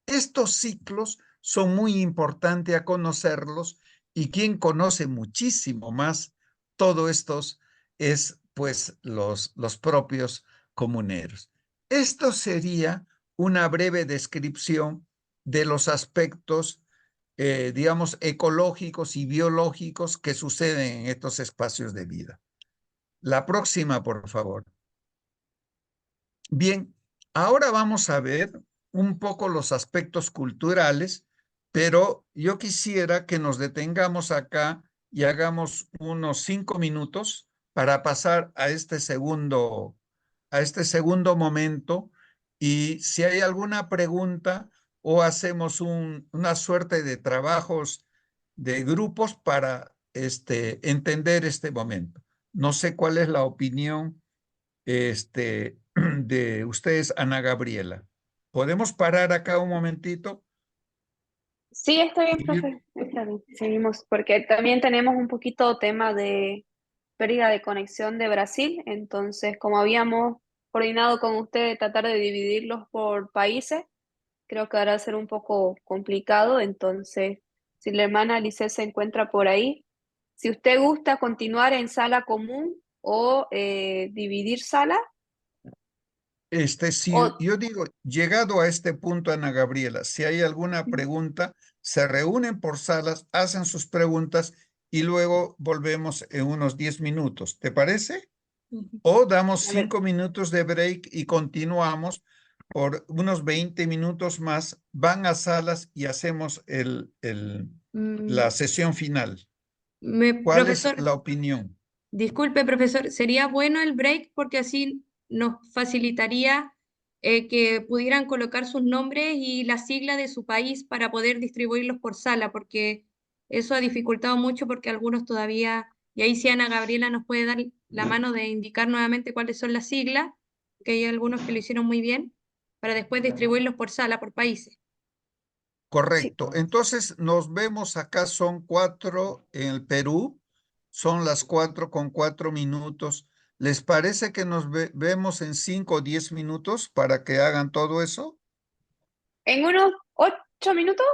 Estos ciclos son muy importantes a conocerlos y quien conoce muchísimo más todo estos es pues los propios comuneros. Esto sería una breve descripción de los aspectos digamos, ecológicos y biológicos que suceden en estos espacios de vida. La próxima, por favor. Bien, ahora vamos a ver un poco los aspectos culturales, pero yo quisiera que nos detengamos acá y hagamos unos 5 minutos para pasar a este segundo momento, y si hay alguna pregunta o hacemos una suerte de trabajos de grupos para entender este momento. No sé cuál es la opinión de ustedes, Ana Gabriela. ¿Podemos parar acá un momentito? Sí, está bien, profe. Está bien. Seguimos, porque también tenemos un poquito tema de pérdida de conexión de Brasil. Entonces, como habíamos coordinado con usted tratar de dividirlos por países, creo que ahora va a ser un poco complicado. Entonces, si la hermana Alice se encuentra por ahí, Si usted gusta continuar en sala común o dividir sala, Si o yo digo, llegado a este punto, Ana Gabriela, si hay alguna pregunta, se reúnen por salas, hacen sus preguntas y luego volvemos en unos 10 minutos. ¿Te parece? O damos a ver, 5 minutos de break y continuamos por unos 20 minutos más. Van a salas y hacemos la sesión final. ¿Cuál es Profesor, la opinión? disculpe, profesor, sería bueno el break porque así nos facilitaría que pudieran colocar sus nombres y la sigla de su país para poder distribuirlos por sala, porque eso ha dificultado mucho porque algunos todavía, y ahí sí Ana Gabriela nos puede dar la mano de indicar nuevamente cuáles son las siglas, que hay algunos que lo hicieron muy bien, para después distribuirlos por sala, por países. sí. Correcto. Entonces nos vemos acá, son 4 en el Perú, son las 4:04. ¿Les parece que nos vemos en 5 o 10 minutos para que hagan todo eso? En unos 8 minutos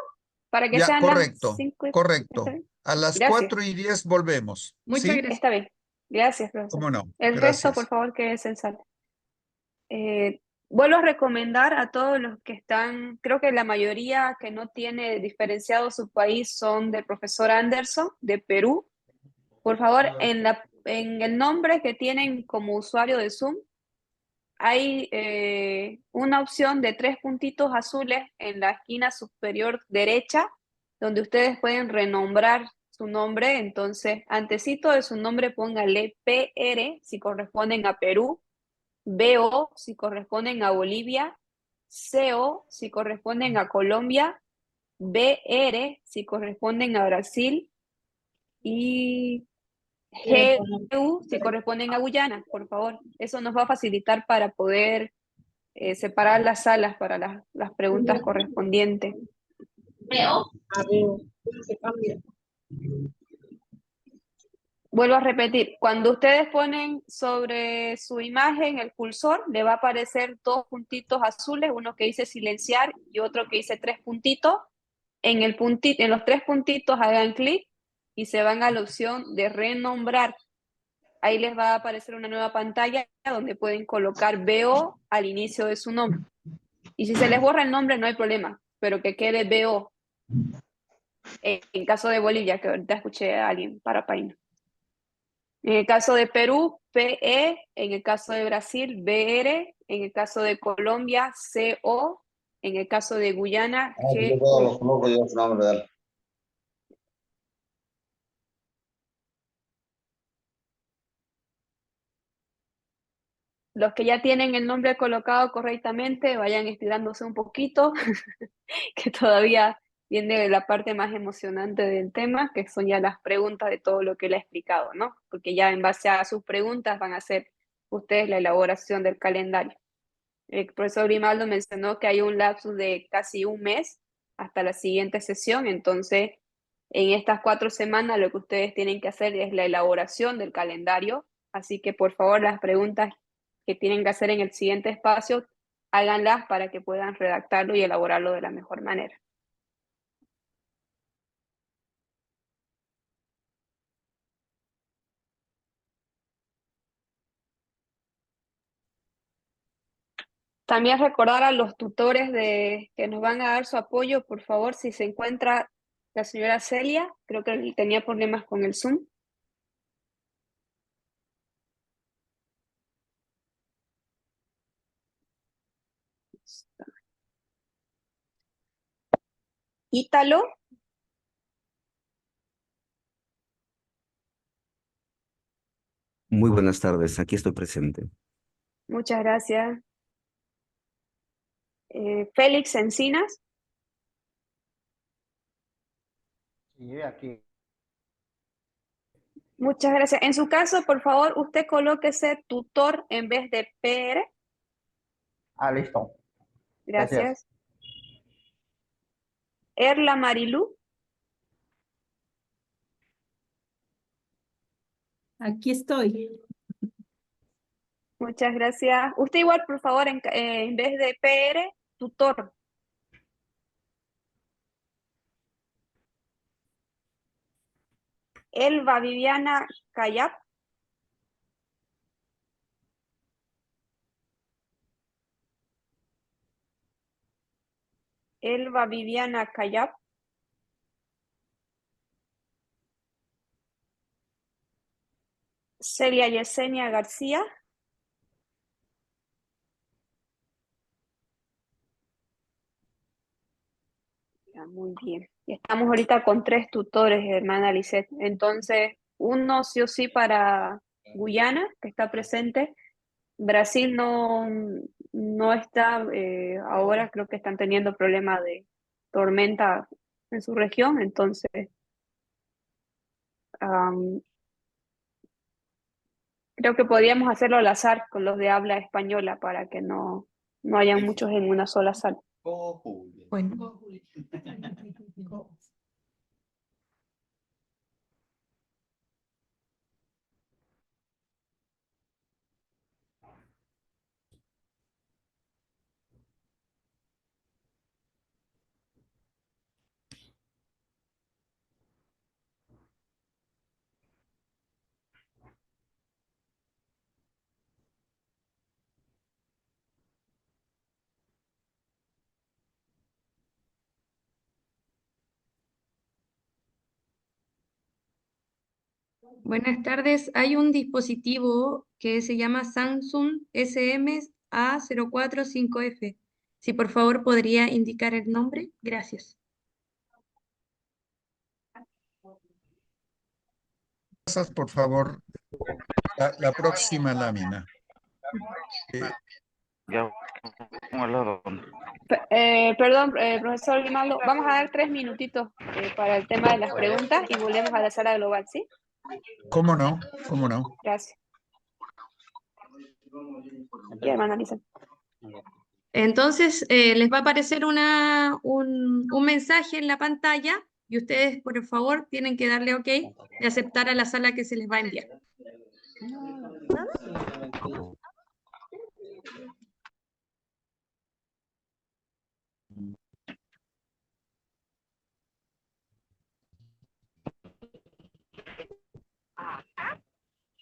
para que Ya, sean las correcto, 5. ¿Está correcto. bien? A las Gracias, 4:10 volvemos, Muchas ¿sí? gracias. está bien. Gracias, profesor. ¿Cómo no? El resto, por Gracias. favor, que es en sala. Vuelvo a recomendar a todos los que están, creo que la mayoría que no tiene diferenciado su país son del profesor Anderson, de Perú. Por favor, en el nombre que tienen como usuario de Zoom, hay una opción de 3 puntitos azules en la esquina superior derecha, donde ustedes pueden renombrar su nombre. Entonces, antecito de su nombre, póngale PR si corresponden a Perú, BO si corresponden a Bolivia, CO si corresponden a Colombia, BR si corresponden a Brasil y GU si corresponden a Guyana, por favor. Eso nos va a facilitar para poder separar las salas para las preguntas correspondientes. Vuelvo a repetir, cuando ustedes ponen sobre su imagen el cursor, le va a aparecer 2 puntitos azules, uno que dice silenciar y otro que dice 3 puntitos. En los 3 puntitos hagan clic y se van a la opción de renombrar. Ahí les va a aparecer una nueva pantalla donde pueden colocar BO al inicio de su nombre. Y si se les borra el nombre no hay problema, pero que quede BO. En caso de Bolivia, que ahorita escuché a alguien, para Paina. En el caso de Perú, PE, en el caso de Brasil, BR, en el caso de Colombia, CO, en el caso de Guyana, Yo todos GU. los conozco, yo su nombre de él. Los que ya tienen el nombre colocado correctamente, vayan estirándose un poquito, que todavía viene la parte más emocionante del tema, que son ya las preguntas de todo lo que le he explicado, ¿no? Porque ya en base a sus preguntas van a hacer ustedes la elaboración del calendario. El profesor Grimaldo mencionó que hay un lapsus de casi un mes hasta la siguiente sesión, entonces en estas 4 semanas lo que ustedes tienen que hacer es la elaboración del calendario, así que por favor las preguntas que tienen que hacer en el siguiente espacio, háganlas para que puedan redactarlo y elaborarlo de la mejor manera. También recordar a los tutores que nos van a dar su apoyo, por favor, si se encuentra la señora Celia, creo que tenía problemas con el Zoom. Ítalo, Muy buenas tardes, aquí estoy presente. muchas gracias. Félix Encinas, Sí, aquí. muchas gracias. En su caso, por favor, usted colóquese tutor en vez de PR. Listo. Gracias. Erla Marilú, Aquí estoy. muchas gracias. Usted igual, por favor, en vez de PR, tutor. Elba Viviana Cayap. Elba Viviana Cayap. Celia Yesenia García. Ya, muy bien. Y estamos ahorita con 3 tutores, hermana Lisette. Entonces, uno sí o sí para Guyana, que está presente. Brasil no está, ahora creo que están teniendo problemas de tormenta en su región, entonces am, creo que podríamos hacerlo al azar con los de habla española para que no hayan muchos en una sola sala. Bueno, buenas tardes. Hay un dispositivo que se llama Samsung SMA-045F. Si por favor podría indicar el nombre. Gracias. Pasas, por favor, la próxima lámina. Perdón, profesor Grimaldo, vamos a dar 3 minutitos para el tema de las preguntas y volvemos a la sala global, ¿sí? ¿Cómo no? ¿Cómo no? Gracias. Y hermana Lisa. Entonces, les va a aparecer un mensaje en la pantalla y ustedes, por favor, tienen que darle OK y aceptar a la sala que se les va a enviar.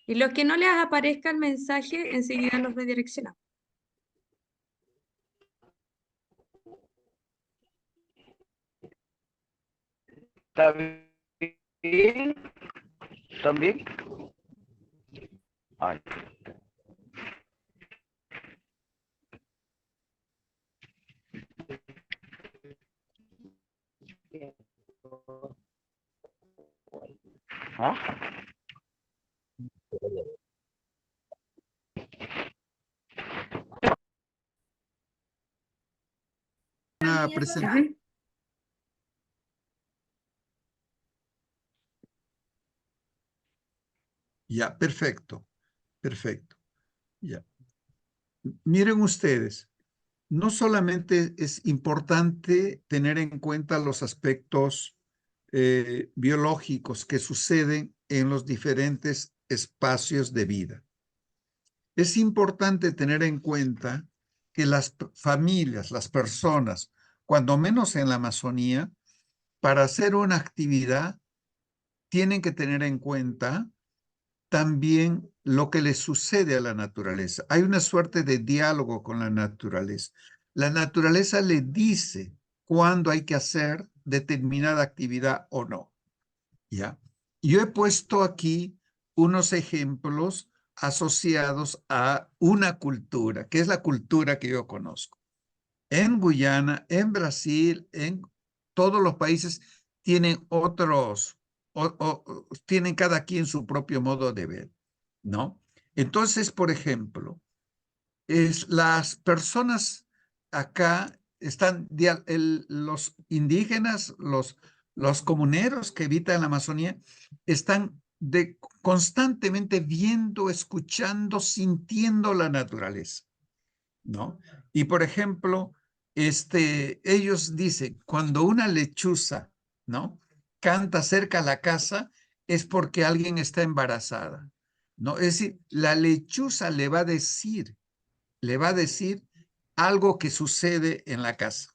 Y los que no les aparezca el mensaje, enseguida los redireccionamos. ¿Está bien? ¿También? Ay. ¿Ah? Una presentación. Ya, perfecto, perfecto. Ya. Miren ustedes, no solamente es importante tener en cuenta los aspectos biológicos que suceden en los diferentes espacios de vida. Es importante tener en cuenta que las familias, las personas, cuando menos en la Amazonía, para hacer una actividad, tienen que tener en cuenta también lo que le sucede a la naturaleza. Hay una suerte de diálogo con la naturaleza. La naturaleza le dice cuándo hay que hacer determinada actividad o no. ¿Ya? Yo he puesto aquí unos ejemplos asociados a una cultura, que es la cultura que yo conozco. En Guyana, en Brasil, en todos los países tienen otros, tienen cada quien su propio modo de ver, ¿no? Entonces, por ejemplo, las personas acá están, los indígenas, los comuneros que habitan la Amazonía, están constantemente viendo, escuchando, sintiendo la naturaleza, ¿no? Y por ejemplo, ellos dicen, cuando una lechuza, ¿no? Canta cerca a la casa, es porque alguien está embarazada, ¿no? Es decir, la lechuza le va a decir algo que sucede en la casa,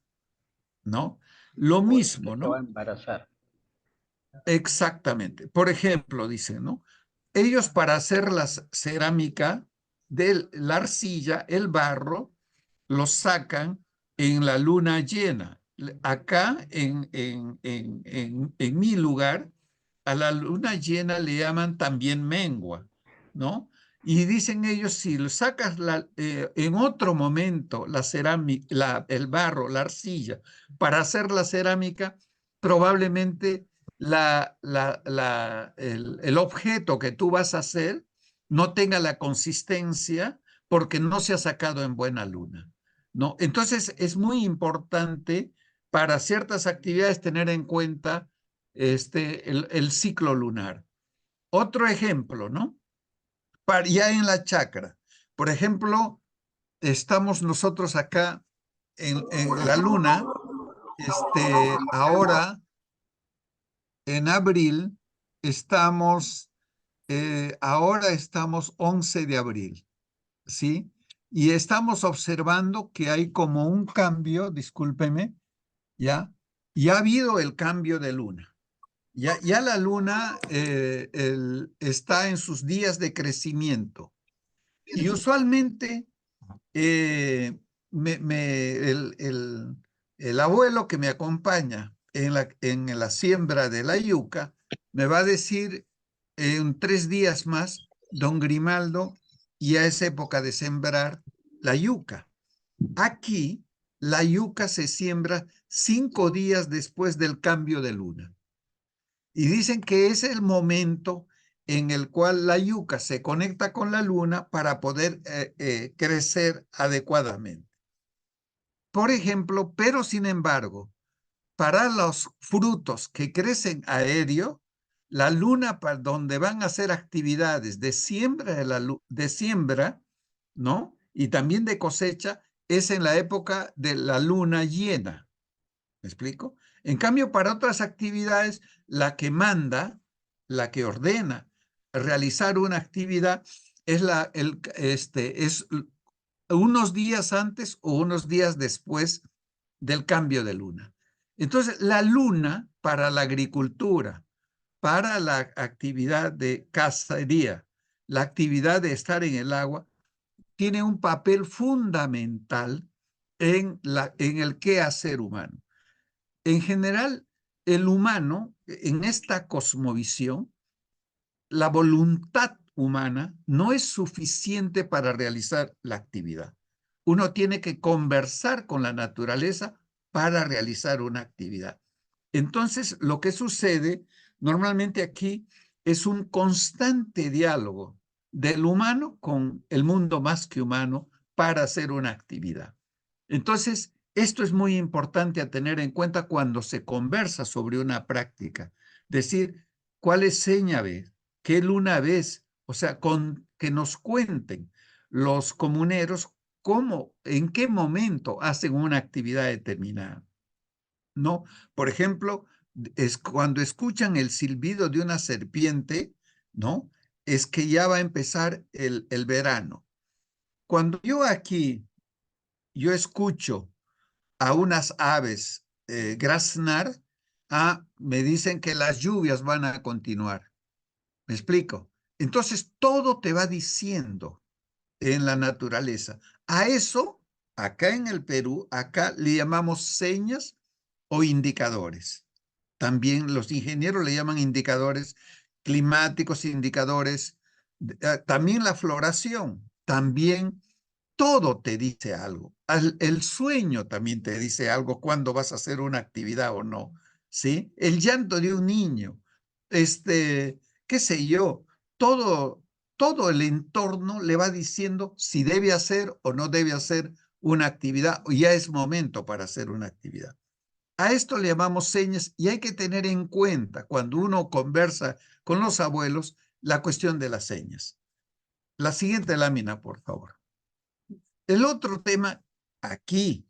¿no? Lo mismo, Se va a ¿no? embarazar. Exactamente. Por ejemplo, dicen, ¿no? Ellos para hacer la cerámica de la arcilla, el barro, lo sacan en la luna llena. Acá, en mi lugar, a la luna llena le llaman también mengua, ¿no? Y dicen ellos, si lo sacas en otro momento la cerámica, el barro, la arcilla, para hacer la cerámica, probablemente el objeto que tú vas a hacer no tenga la consistencia porque no se ha sacado en buena luna, ¿no? Entonces es muy importante para ciertas actividades tener en cuenta el ciclo lunar. Otro ejemplo, ¿no? Ya en la chacra. Por ejemplo, estamos nosotros acá en la luna, ahora en abril ahora estamos 11 de abril, ¿sí? Y estamos observando que hay como un cambio, discúlpeme, ¿ya? Ya ha habido el cambio de luna. Ya la luna está en sus días de crecimiento. Y usualmente eh, el abuelo que me acompaña en la siembra de la yuca me va a decir en 3 días más, don Grimaldo, ya es época de sembrar la yuca. Aquí la yuca se siembra 5 días después del cambio de luna. Y dicen que es el momento en el cual la yuca se conecta con la luna para poder crecer adecuadamente. Por ejemplo, pero sin embargo, para los frutos que crecen aéreo, la luna para donde van a hacer actividades de siembra, de siembra, ¿no? Y también de cosecha, es en la época de la luna llena. ¿Me explico? En cambio, para otras actividades, la que manda, la que ordena realizar una actividad es es unos días antes o unos días después del cambio de luna. Entonces, la luna para la agricultura, para la actividad de cacería, la actividad de estar en el agua, tiene un papel fundamental en el quehacer humano. En general, el humano, en esta cosmovisión, la voluntad humana no es suficiente para realizar la actividad. Uno tiene que conversar con la naturaleza para realizar una actividad. Entonces, lo que sucede normalmente aquí es un constante diálogo del humano con el mundo más que humano para hacer una actividad. Entonces, esto es muy importante a tener en cuenta cuando se conversa sobre una práctica. Decir, ¿cuál es seña ves? ¿Qué luna ves? O sea, que nos cuenten los comuneros cómo, en qué momento hacen una actividad determinada. ¿No? Por ejemplo, es cuando escuchan el silbido de una serpiente, ¿no? Es que ya va a empezar el verano. Cuando yo escucho a unas aves graznar, me dicen que las lluvias van a continuar. ¿Me explico? Entonces, todo te va diciendo en la naturaleza. A eso, acá en el Perú, acá le llamamos señas o indicadores. También los ingenieros le llaman indicadores climáticos, indicadores, también la floración, también todo te dice algo. El sueño también te dice algo cuando vas a hacer una actividad o no, ¿sí? El llanto de un niño, qué sé yo, todo el entorno le va diciendo si debe hacer o no debe hacer una actividad o ya es momento para hacer una actividad. A esto le llamamos señas y hay que tener en cuenta cuando uno conversa con los abuelos la cuestión de las señas. La siguiente lámina, por favor. El otro tema aquí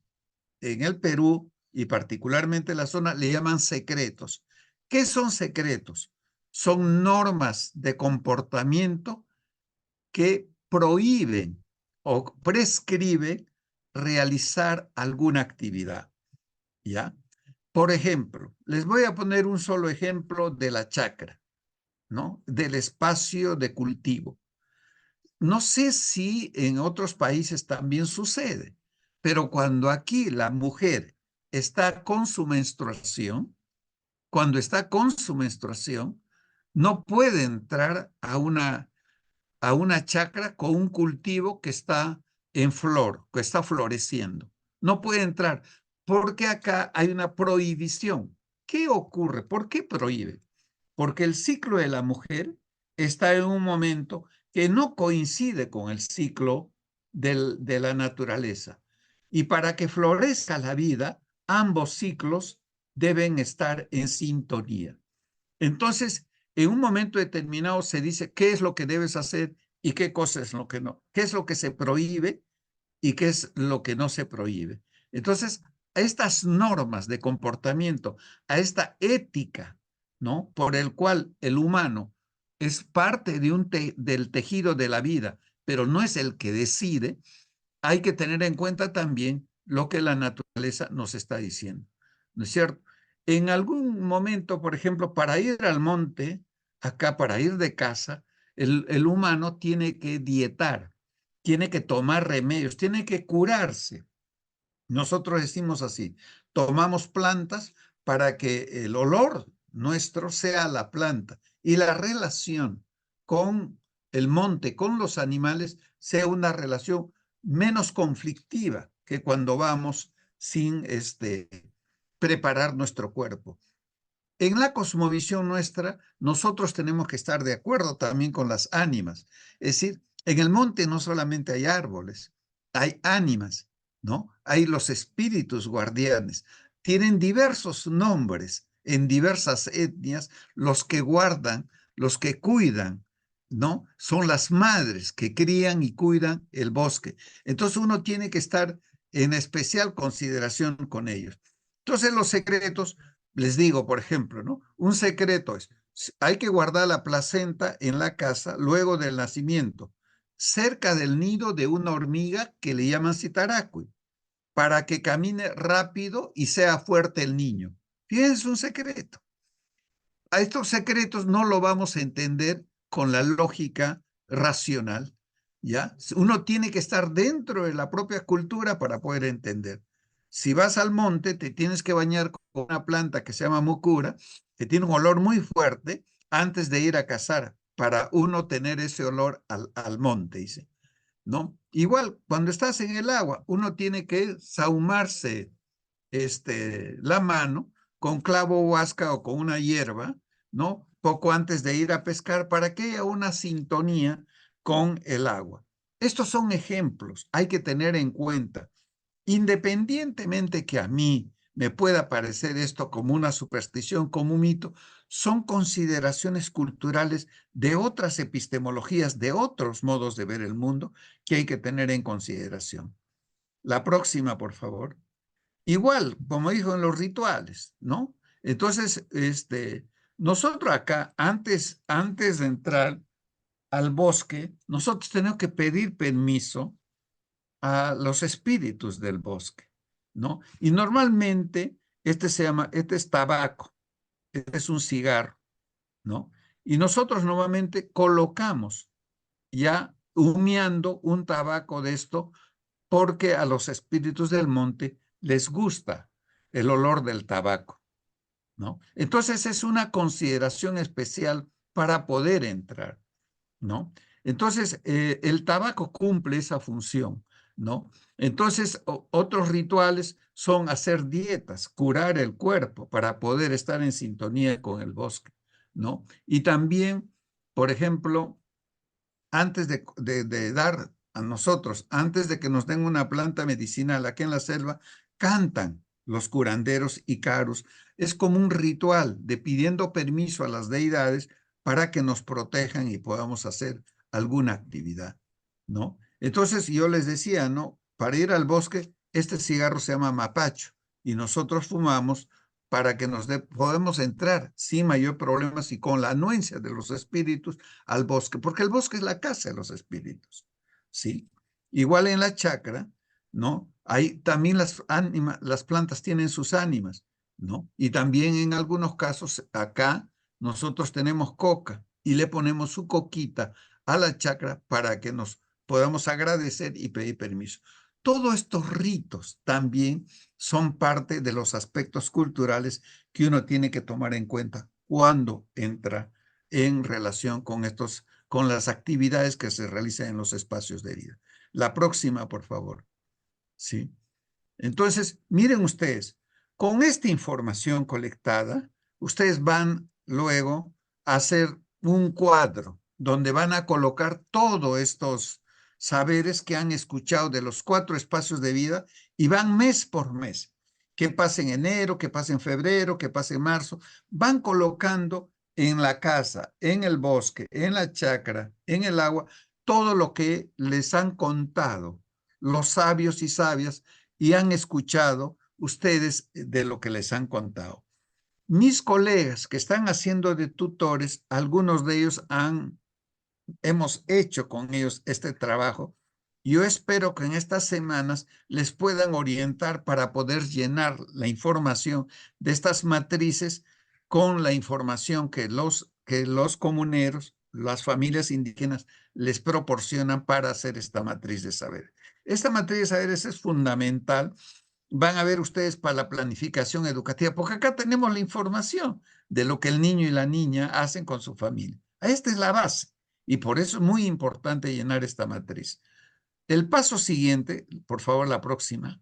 en el Perú y particularmente en la zona le llaman secretos. ¿Qué son secretos? Son normas de comportamiento que prohíben o prescriben realizar alguna actividad, ¿ya? Por ejemplo, les voy a poner un solo ejemplo de la chacra, ¿no? Del espacio de cultivo. No sé si en otros países también sucede, pero cuando aquí la mujer está con su menstruación, cuando está con su menstruación, no puede entrar a una chacra con un cultivo que está en flor, que está floreciendo. No puede entrar porque acá hay una prohibición. ¿Qué ocurre? ¿Por qué prohíbe? Porque el ciclo de la mujer está en un momento que no coincide con el ciclo de la naturaleza. Y para que florezca la vida, ambos ciclos deben estar en sintonía. Entonces, en un momento determinado se dice qué es lo que debes hacer y qué cosa es lo que no, qué es lo que se prohíbe y qué es lo que no se prohíbe. Entonces, a estas normas de comportamiento, a esta ética, ¿no? Por el cual el humano es parte del tejido de la vida, pero no es el que decide, hay que tener en cuenta también lo que la naturaleza nos está diciendo, ¿no es cierto? En algún momento, por ejemplo, para ir al monte, acá para ir de casa, el humano tiene que dietar, tiene que tomar remedios, tiene que curarse. Nosotros decimos así, tomamos plantas para que el olor nuestro sea la planta y la relación con el monte, con los animales, sea una relación menos conflictiva que cuando vamos sin preparar nuestro cuerpo. En la cosmovisión nuestra, nosotros tenemos que estar de acuerdo también con las ánimas. Es decir, en el monte no solamente hay árboles, hay ánimas, ¿no? Hay los espíritus guardianes. Tienen diversos nombres en diversas etnias, los que guardan, los que cuidan, ¿no? Son las madres que crían y cuidan el bosque. Entonces uno tiene que estar en especial consideración con ellos. Entonces los secretos, les digo, por ejemplo, ¿no? Un secreto es, hay que guardar la placenta en la casa luego del nacimiento, cerca del nido de una hormiga que le llaman citaracui, para que camine rápido y sea fuerte el niño. Fíjense, un secreto. A estos secretos no lo vamos a entender con la lógica racional, ¿ya? Uno tiene que estar dentro de la propia cultura para poder entender. Si vas al monte, te tienes que bañar con una planta que se llama mucura, que tiene un olor muy fuerte, antes de ir a cazar, para uno tener ese olor al monte, dice, ¿no? Igual, cuando estás en el agua, uno tiene que sahumarse la mano con clavo huasca o con una hierba, ¿no? Poco antes de ir a pescar para que haya una sintonía con el agua. Estos son ejemplos, hay que tener en cuenta. Independientemente que a mí me pueda parecer esto como una superstición, como un mito, son consideraciones culturales de otras epistemologías, de otros modos de ver el mundo que hay que tener en consideración. La próxima, por favor. Igual, como dijo en los rituales, ¿no? Entonces, nosotros acá, antes de entrar al bosque, nosotros tenemos que pedir permiso a los espíritus del bosque, ¿no? Y normalmente este es tabaco, este es un cigarro, ¿no? Y nosotros normalmente colocamos ya humeando un tabaco de esto porque a los espíritus del monte les gusta el olor del tabaco, ¿no? Entonces es una consideración especial para poder entrar, ¿no? Entonces el tabaco cumple esa función, ¿no? Entonces otros rituales son hacer dietas, curar el cuerpo para poder estar en sintonía con el bosque, ¿no? Y también, por ejemplo, antes de dar a nosotros, antes de que nos den una planta medicinal aquí en la selva, cantan los curanderos y carus. Es como un ritual de pidiendo permiso a las deidades para que nos protejan y podamos hacer alguna actividad, ¿no? Entonces yo les decía, ¿no? Para ir al bosque, este cigarro se llama mapacho y nosotros fumamos para que podamos entrar sin mayor problema y con la anuencia de los espíritus al bosque, porque el bosque es la casa de los espíritus, ¿sí? Igual en la chacra, ¿no? Ahí también las plantas tienen sus ánimas ¿no? Y también en algunos casos acá nosotros tenemos coca y le ponemos su coquita a la chacra para que nos podamos agradecer y pedir permiso. Todos estos ritos también son parte de los aspectos culturales que uno tiene que tomar en cuenta cuando entra en relación con las actividades que se realizan en los espacios de vida. La próxima, por favor. ¿Sí? Entonces, miren ustedes, con esta información colectada, ustedes van luego a hacer un cuadro donde van a colocar todos estos saberes que han escuchado de los 4 espacios de vida y van mes por mes. ¿Qué pasa en enero? ¿Qué pasa en febrero? ¿Qué pasa en marzo? Van colocando en la casa, en el bosque, en la chacra, en el agua, todo lo que les han contado los sabios y sabias y han escuchado ustedes de lo que les han contado. Mis colegas que están haciendo de tutores, algunos de ellos hemos hecho con ellos este trabajo. Yo espero que en estas semanas les puedan orientar para poder llenar la información de estas matrices con la información que los comuneros, las familias indígenas les proporcionan para hacer esta matriz de saber. Esta matriz de saberes es fundamental. Van a ver ustedes para la planificación educativa, porque acá tenemos la información de lo que el niño y la niña hacen con su familia. Esta es la base y por eso es muy importante llenar esta matriz. El paso siguiente, por favor, la próxima.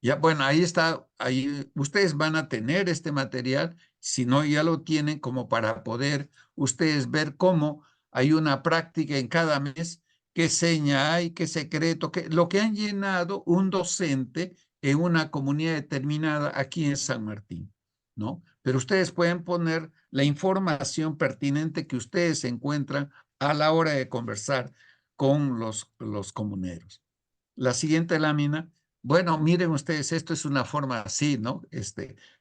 Ya, bueno, ahí está, ahí ustedes van a tener este material, si no ya lo tienen como para poder ustedes ver cómo hay una práctica en cada mes, qué seña hay, qué secreto, lo que han llenado un docente en una comunidad determinada aquí en San Martín, ¿no? Pero ustedes pueden poner la información pertinente que ustedes encuentran a la hora de conversar con los comuneros. La siguiente lámina. Bueno, miren ustedes, esto es una forma así, ¿no?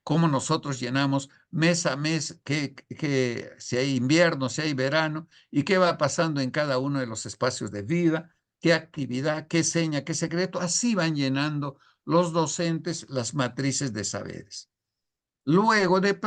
Cómo nosotros llenamos mes a mes, si hay invierno, si hay verano, y qué va pasando en cada uno de los espacios de vida, qué actividad, qué seña, qué secreto. Así van llenando los docentes las matrices de saberes. Luego de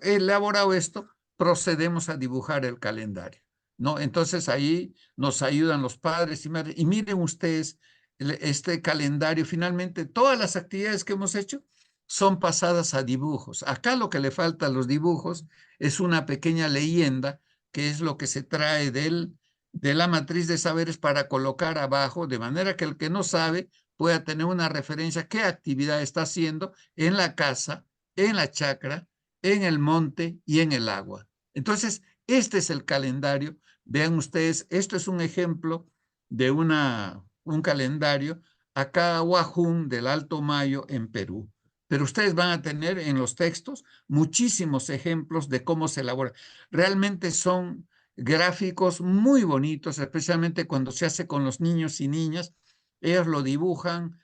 elaborado esto, procedemos a dibujar el calendario, ¿no? Entonces ahí nos ayudan los padres y madres. Y miren ustedes, este calendario, finalmente, todas las actividades que hemos hecho son pasadas a dibujos. Acá lo que le falta a los dibujos es una pequeña leyenda, que es lo que se trae de la matriz de saberes para colocar abajo, de manera que el que no sabe pueda tener una referencia qué actividad está haciendo en la casa, en la chacra, en el monte y en el agua. Entonces, este es el calendario. Vean ustedes, esto es un ejemplo de un calendario acá Huajún del Alto Mayo en Perú. Pero ustedes van a tener en los textos muchísimos ejemplos de cómo se elabora. Realmente son gráficos muy bonitos, especialmente cuando se hace con los niños y niñas. Ellos lo dibujan,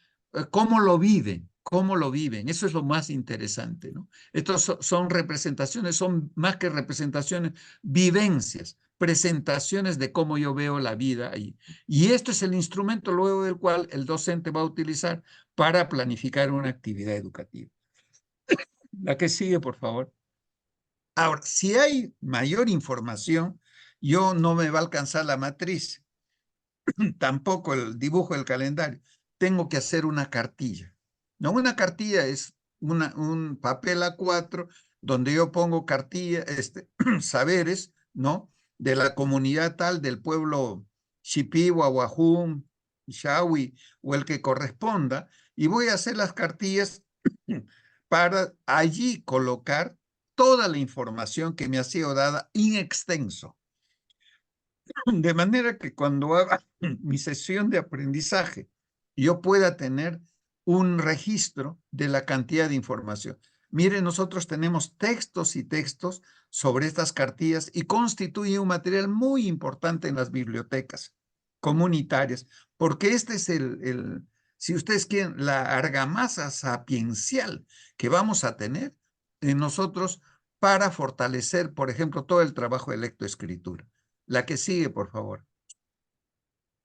cómo lo viven. Cómo lo viven, eso es lo más interesante, ¿no? Estos son representaciones, son más que representaciones, vivencias, presentaciones de cómo yo veo la vida ahí. Y esto es el instrumento luego del cual el docente va a utilizar para planificar una actividad educativa. La que sigue, por favor. Ahora, si hay mayor información, yo no me va a alcanzar la matriz, tampoco el dibujo del calendario. Tengo que hacer una cartilla. No, una cartilla es un papel A4 donde yo pongo cartilla, saberes, ¿no? De la comunidad tal, del pueblo Shipiwa, Huajún, Shawi, o el que corresponda, y voy a hacer las cartillas para allí colocar toda la información que me ha sido dada in extenso. De manera que cuando haga mi sesión de aprendizaje, yo pueda tener un registro de la cantidad de información. Miren, nosotros tenemos textos y textos sobre estas cartillas y constituye un material muy importante en las bibliotecas comunitarias, porque este es si ustedes quieren, la argamasa sapiencial que vamos a tener en nosotros para fortalecer, por ejemplo, todo el trabajo de lectoescritura. La que sigue, por favor.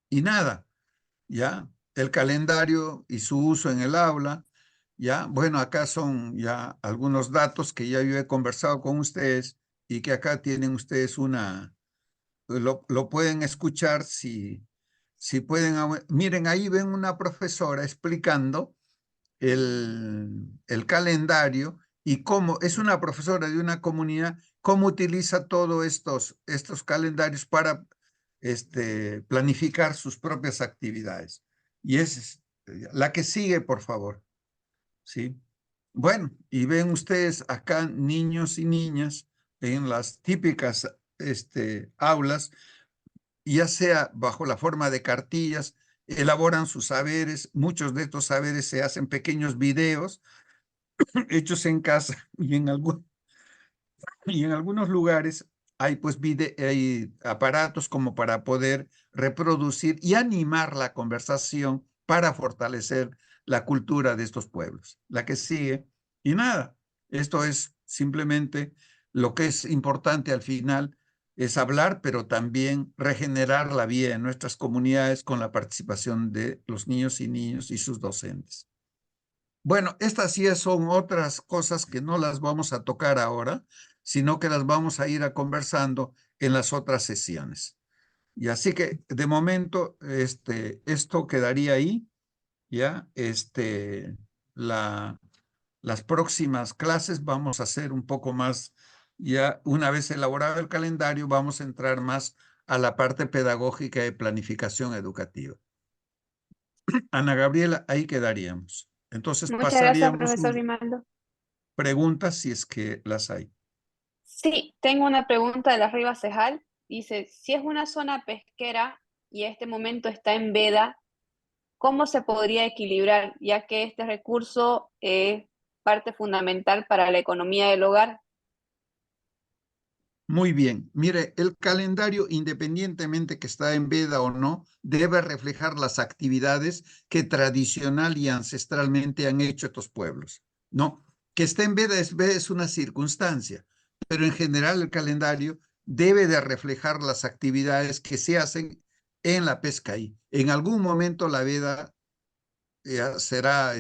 Y nada, ya, el calendario y su uso en el aula, Ya, bueno, acá son ya algunos datos que ya yo he conversado con ustedes y que acá tienen ustedes lo pueden escuchar si pueden. Miren, ahí ven una profesora explicando el calendario y cómo es una profesora de una comunidad, cómo utiliza todos estos calendarios para planificar sus propias actividades. Y es la que sigue, por favor. ¿Sí? Bueno, y ven ustedes acá niños y niñas en las típicas aulas, ya sea bajo la forma de cartillas, elaboran sus saberes. Muchos de estos saberes se hacen pequeños videos hechos en casa y en algunos lugares hay pues hay aparatos como para poder reproducir y animar la conversación para fortalecer la cultura de estos pueblos. La que sigue. Y nada, esto es simplemente lo que es importante al final, es hablar, pero también regenerar la vida en nuestras comunidades con la participación de los niños y sus docentes. Bueno, estas sí son otras cosas que no las vamos a tocar ahora, sino que las vamos a ir a conversando en las otras sesiones. Y así que de momento esto quedaría ahí, ya las próximas clases vamos a hacer un poco más, ya una vez elaborado el calendario, vamos a entrar más a la parte pedagógica de planificación educativa. Ana Gabriela, ahí quedaríamos. Entonces Muchas gracias, pasaríamos profesor Grimaldo. preguntas si es que las hay. Sí, tengo una pregunta de la Riva Cejal. Dice, si es una zona pesquera y este momento está en veda, ¿cómo se podría equilibrar, ya que este recurso es parte fundamental para la economía del hogar? Muy bien. Mire, el calendario, independientemente que está en veda o no, debe reflejar las actividades que tradicional y ancestralmente han hecho estos pueblos. No, que esté en veda es una circunstancia, pero en general el calendario debe de reflejar las actividades que se hacen en la pesca ahí. En algún momento la veda será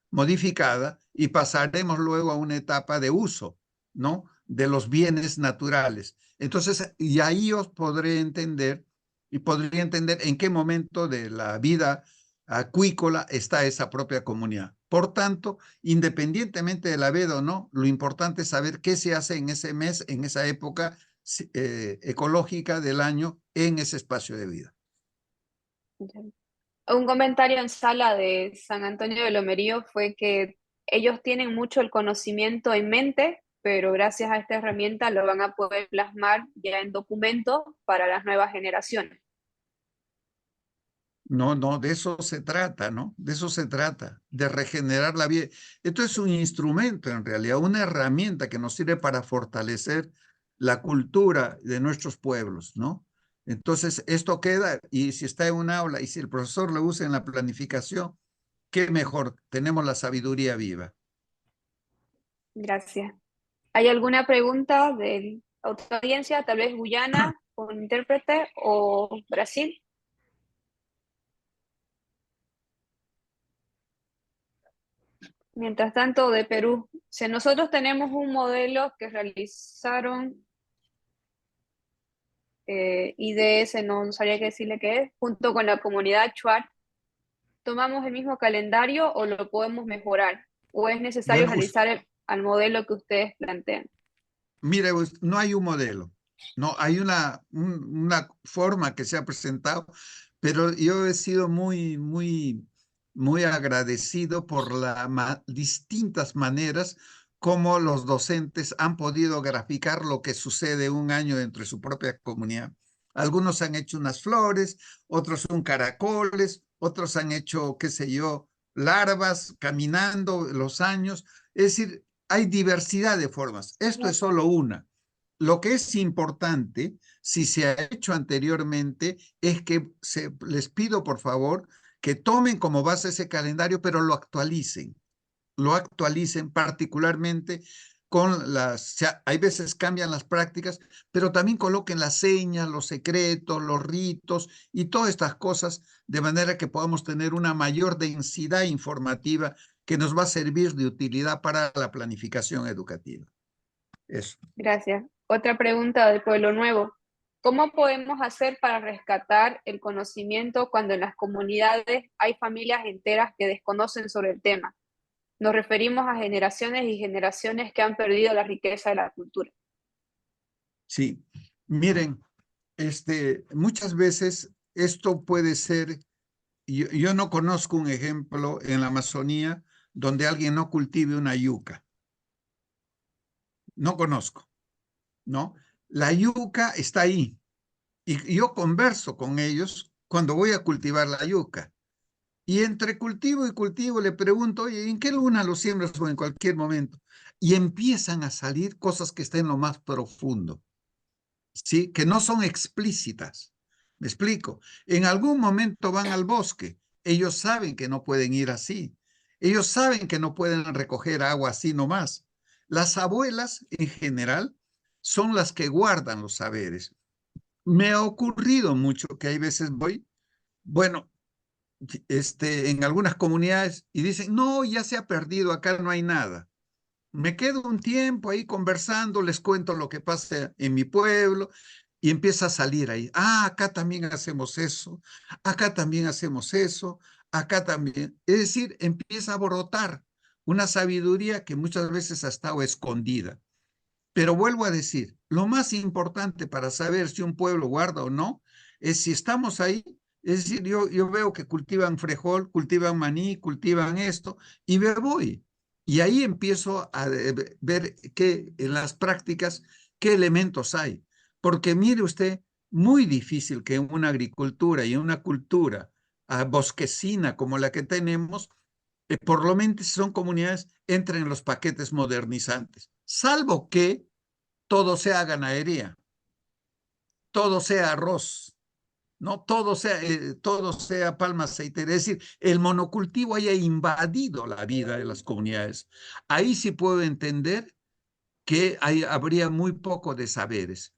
modificada y pasaremos luego a una etapa de uso, ¿no? De los bienes naturales. Entonces, y ahí os podría entender en qué momento de la vida acuícola está esa propia comunidad. Por tanto, independientemente de la veda o no, lo importante es saber qué se hace en ese mes, en esa época ecológica del año, en ese espacio de vida. Un comentario en sala de San Antonio de Lomerío fue que ellos tienen mucho el conocimiento en mente, pero gracias a esta herramienta lo van a poder plasmar ya en documentos para las nuevas generaciones. No, de eso se trata, ¿no? De eso se trata, de regenerar la vida. Esto es un instrumento, en realidad, una herramienta que nos sirve para fortalecer la cultura de nuestros pueblos, ¿no? Entonces, esto queda, y si está en un aula, y si el profesor lo usa en la planificación, qué mejor, tenemos la sabiduría viva. Gracias. ¿Hay alguna pregunta de otra audiencia? Tal vez Guyana, con intérprete, o Brasil. Mientras tanto, de Perú. Si nosotros tenemos un modelo que realizaron IDS, no sabría qué decirle qué es, junto con la comunidad Chuar, ¿tomamos el mismo calendario o lo podemos mejorar? ¿O es necesario Bueno, realizar al modelo que ustedes plantean? mire, no hay un modelo, no hay una forma que se ha presentado, pero yo he sido muy agradecido por las distintas maneras como los docentes han podido graficar lo que sucede un año dentro de su propia comunidad. Algunos han hecho unas flores, otros son caracoles, otros han hecho, qué sé yo, larvas caminando los años. Es decir, hay diversidad de formas. Esto es solo una. Lo que es importante, si se ha hecho anteriormente, es que les pido, por favor, que tomen como base ese calendario, pero lo actualicen particularmente hay veces cambian las prácticas, pero también coloquen las señas, los secretos, los ritos y todas estas cosas, de manera que podamos tener una mayor densidad informativa que nos va a servir de utilidad para la planificación educativa. Eso. Gracias. Otra pregunta de Pueblo Nuevo. ¿Cómo podemos hacer para rescatar el conocimiento cuando en las comunidades hay familias enteras que desconocen sobre el tema? Nos referimos a generaciones y generaciones que han perdido la riqueza de la cultura. Sí, miren, muchas veces esto puede ser, yo no conozco un ejemplo en la Amazonía donde alguien no cultive una yuca. No conozco, ¿no? La yuca está ahí y yo converso con ellos cuando voy a cultivar la yuca. Y entre cultivo y cultivo le pregunto, oye, ¿en qué luna lo siembras o en cualquier momento? Y empiezan a salir cosas que están en lo más profundo, ¿sí? Que no son explícitas. ¿Me explico? En algún momento van al bosque. Ellos saben que no pueden ir así. Ellos saben que no pueden recoger agua así nomás. Las abuelas, en general, son las que guardan los saberes. Me ha ocurrido mucho que hay veces voy, bueno, en algunas comunidades y dicen, no, ya se ha perdido, acá no hay nada. Me quedo un tiempo ahí conversando, les cuento lo que pasa en mi pueblo y empieza a salir ahí. Ah, acá también hacemos eso, acá también hacemos eso, acá también. Es decir, empieza a brotar una sabiduría que muchas veces ha estado escondida. Pero vuelvo a decir, lo más importante para saber si un pueblo guarda o no es si estamos ahí. Es decir, yo veo que cultivan frijol, cultivan maní, cultivan esto, y me voy. Y ahí empiezo a ver en las prácticas qué elementos hay. Porque mire usted, muy difícil que en una agricultura y en una cultura bosquecina como la que tenemos, por lo menos son comunidades, entren en los paquetes modernizantes. Salvo que todo sea ganadería, todo sea arroz, ¿no? Todo sea palma aceitera. Es decir, el monocultivo haya invadido la vida de las comunidades. Ahí sí puedo entender que habría muy poco de saberes.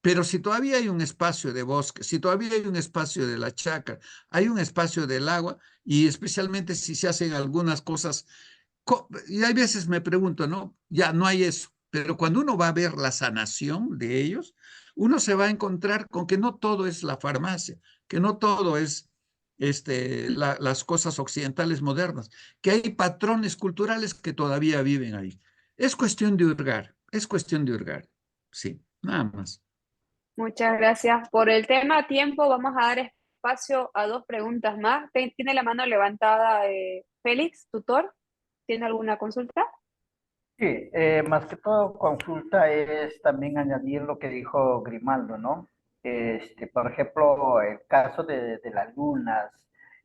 Pero si todavía hay un espacio de bosque, si todavía hay un espacio de la chacra, hay un espacio del agua, y especialmente si se hacen algunas cosas, y hay veces me pregunto, ¿no? Ya no hay eso, pero cuando uno va a ver la sanación de ellos, uno se va a encontrar con que no todo es la farmacia, que no todo es las cosas occidentales modernas, que hay patrones culturales que todavía viven ahí. Es cuestión de hurgar, sí, nada más. Muchas gracias. Por el tema tiempo, vamos a dar espacio a dos preguntas más. Tiene la mano levantada Félix, tutor. ¿Tiene alguna consulta? Sí, más que todo consulta es también añadir lo que dijo Grimaldo, ¿no? Por ejemplo, el caso de las lunas.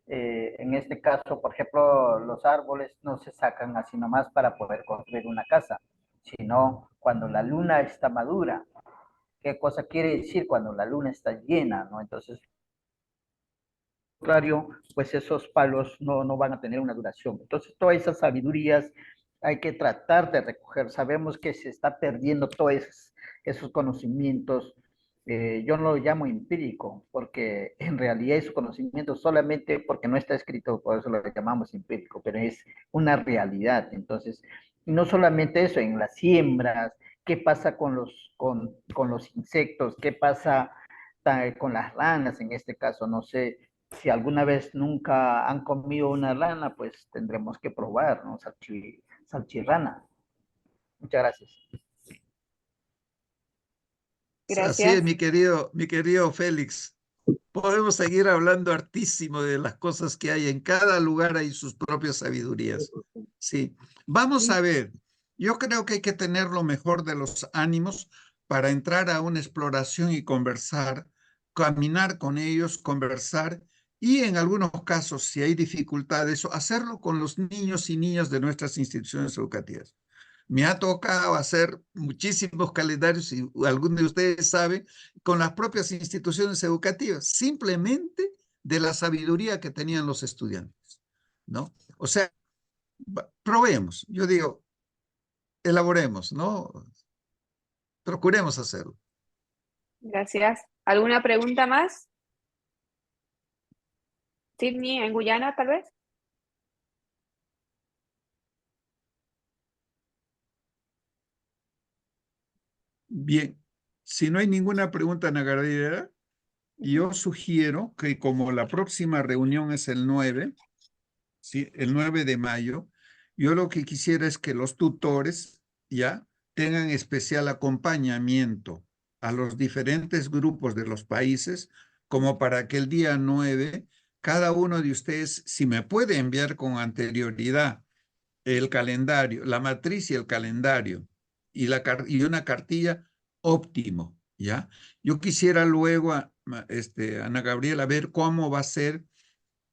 En este caso, por ejemplo, los árboles no se sacan así nomás para poder construir una casa, sino cuando la luna está madura. ¿Qué cosa quiere decir cuando la luna está llena, ¿no? Entonces, contrario, pues esos palos no van a tener una duración. Entonces, todas esas sabidurías hay que tratar de recoger. Sabemos que se está perdiendo todos esos conocimientos. Yo no lo llamo empírico, porque en realidad es conocimiento solamente porque no está escrito, por eso lo llamamos empírico, pero es una realidad. Entonces, no solamente eso, en las siembras, qué pasa con los insectos, qué pasa con las ranas en este caso, no sé, si alguna vez nunca han comido una rana, pues tendremos que probar, ¿no? Salchirrana. Muchas gracias. Así es, Gracias. mi querido Félix. Podemos seguir hablando hartísimo de las cosas que hay en cada lugar, hay sus propias sabidurías. Sí, vamos a ver. Yo creo que hay que tener lo mejor de los ánimos para entrar a una exploración y conversar, caminar con ellos, conversar y en algunos casos, si hay dificultades, hacerlo con los niños y niñas de nuestras instituciones educativas. Me ha tocado hacer muchísimos calendarios, y algunos de ustedes saben, con las propias instituciones educativas, simplemente de la sabiduría que tenían los estudiantes, ¿no? O sea, probemos. Yo digo, elaboremos, ¿no? Procuremos hacerlo. Gracias. ¿Alguna pregunta más? Sydney, en Guyana, tal vez. Bien, si no hay ninguna pregunta, Ana Gabriela, yo sugiero que como la próxima reunión es el 9, ¿sí? El 9 de mayo, yo lo que quisiera es que los tutores ya tengan especial acompañamiento a los diferentes grupos de los países, como para que el día 9, cada uno de ustedes, si me puede enviar con anterioridad el calendario, la matriz y el calendario, y una cartilla óptimo, ¿ya? Yo quisiera luego, Ana Gabriela, ver cómo va a ser,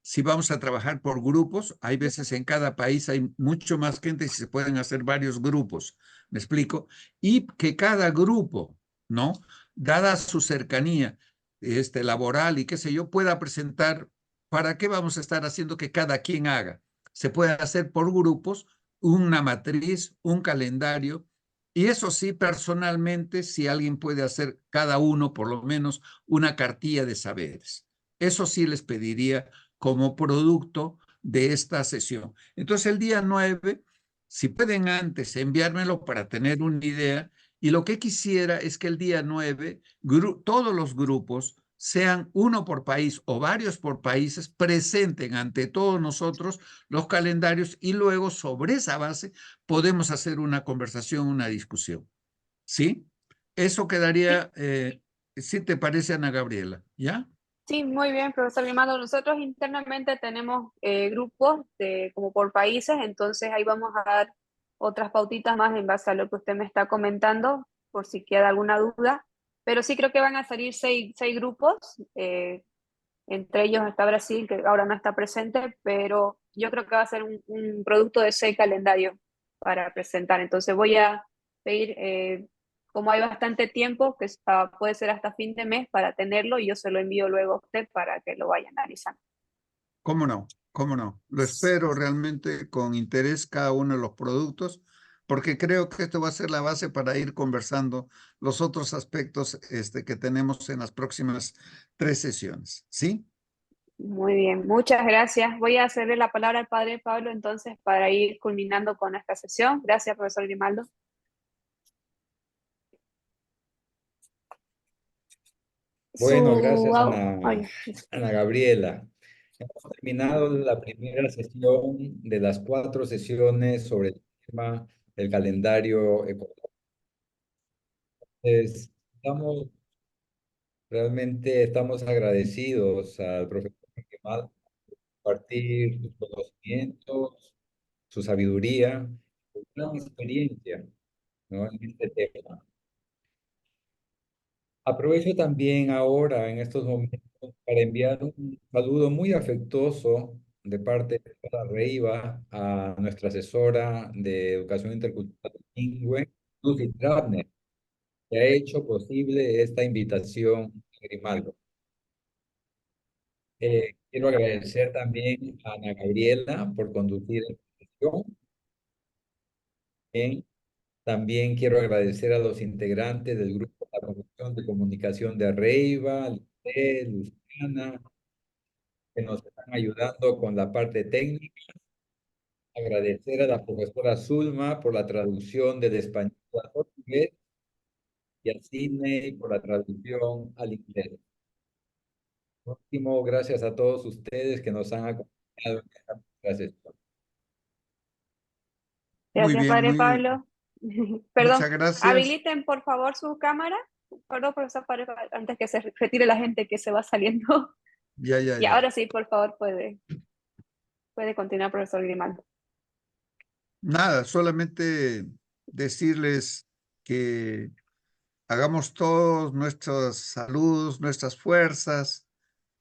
si vamos a trabajar por grupos. Hay veces en cada país hay mucho más gente y se pueden hacer varios grupos, ¿me explico? Y que cada grupo, ¿no? Dada su cercanía laboral y qué sé yo, pueda presentar para qué vamos a estar haciendo que cada quien haga. Se puede hacer por grupos, una matriz, un calendario, y eso sí, personalmente, si alguien puede hacer cada uno por lo menos una cartilla de saberes. Eso sí les pediría como producto de esta sesión. Entonces, el día 9, si pueden antes enviármelo para tener una idea, y lo que quisiera es que el día 9 todos los grupos, sean uno por país o varios por países, presenten ante todos nosotros los calendarios y luego sobre esa base podemos hacer una conversación, una discusión. ¿Sí? Eso quedaría, ¿sí te parece, Ana Gabriela? ¿Ya? Sí, muy bien, profesor Grimaldo. Nosotros internamente tenemos grupos como por países, entonces ahí vamos a dar otras pautitas más en base a lo que usted me está comentando, por si queda alguna duda. Pero sí creo que van a salir seis grupos, entre ellos está Brasil, que ahora no está presente, pero yo creo que va a ser un producto de 6 calendarios para presentar. Entonces voy a pedir, como hay bastante tiempo, que puede ser hasta fin de mes para tenerlo, y yo se lo envío luego a usted para que lo vaya analizando. ¿Cómo no? ¿Cómo no? Lo espero realmente con interés cada uno de los productos, porque creo que esto va a ser la base para ir conversando los otros aspectos que tenemos en las próximas 3 sesiones. ¿Sí? Muy bien, muchas gracias. Voy a cederle la palabra al padre Pablo entonces para ir culminando con esta sesión. Gracias, profesor Grimaldo. Bueno, Su... gracias, ay, Ana Gabriela. Hemos terminado la primera sesión de las 4 sesiones sobre el tema del calendario económico. Realmente estamos agradecidos al profesor Grimaldo por compartir sus conocimientos, su sabiduría, su gran experiencia, ¿no?, en este tema. Aprovecho también ahora, en estos momentos, para enviar un saludo muy afectuoso de parte de Sara Reiva a nuestra asesora de Educación Intercultural Bilingüe, Lucy Trabner, que ha hecho posible esta invitación a Grimaldo. Quiero agradecer también a Ana Gabriela por conducir esta sesión. También quiero agradecer a los integrantes del grupo de la Comisión de Comunicación de Arreiva, Lisset, Luciana, que nos están ayudando con la parte técnica. Agradecer a la profesora Zulma por la traducción del español al portugués y a Sidney por la traducción al inglés. Por último, gracias a todos ustedes que nos han acompañado en esta sesión. Muy gracias, bien, padre Pablo. Perdón, muchas gracias. habiliten por favor su cámara. Perdón, profesor Padre Pablo, antes que se retire la gente que se va saliendo. Ya. Y ahora sí, por favor, puede continuar, profesor Grimaldo. Nada, solamente decirles que hagamos todos nuestros saludos, nuestras fuerzas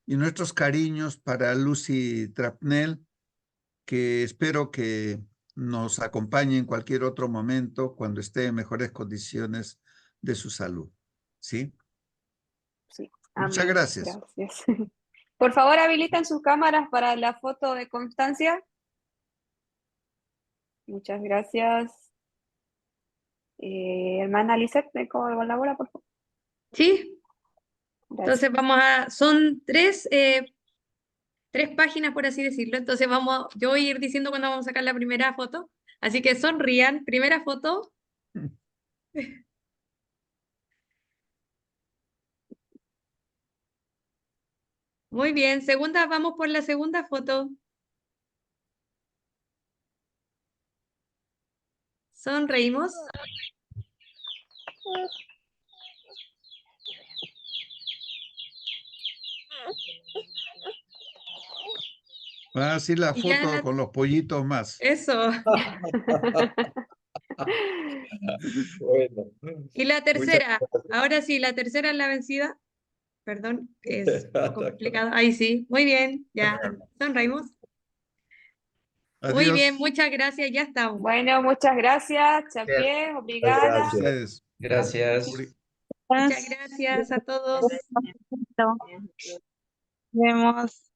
y nuestros cariños para Lucy Trapnell, que espero que nos acompañe en cualquier otro momento cuando esté en mejores condiciones de su salud. ¿Sí? Sí, Muchas amén. gracias. Gracias. Por favor, habiliten sus cámaras para la foto de Constancia. Muchas gracias. Hermana Lisette, ¿me colabora, por favor? ¿Sí? Gracias. Entonces son tres páginas, por así decirlo. Entonces yo voy a ir diciendo cuando vamos a sacar la primera foto. Así que sonrían. Primera foto. Muy bien. Segunda, vamos por la segunda foto. Sonreímos. Ah, sí, la Y ya foto con los pollitos más. Eso. Bueno. Y la Muchas tercera. gracias. Ahora sí, la tercera es la vencida. Perdón, es un poco complicado. Ahí sí. Muy bien. Ya. Sonreímos. Muy bien. Adiós. Muchas gracias. Ya estamos. Bueno, muchas gracias, Chapié, Muchas obrigada. gracias. Ustedes. Gracias. Muchas gracias a todos. Nos vemos.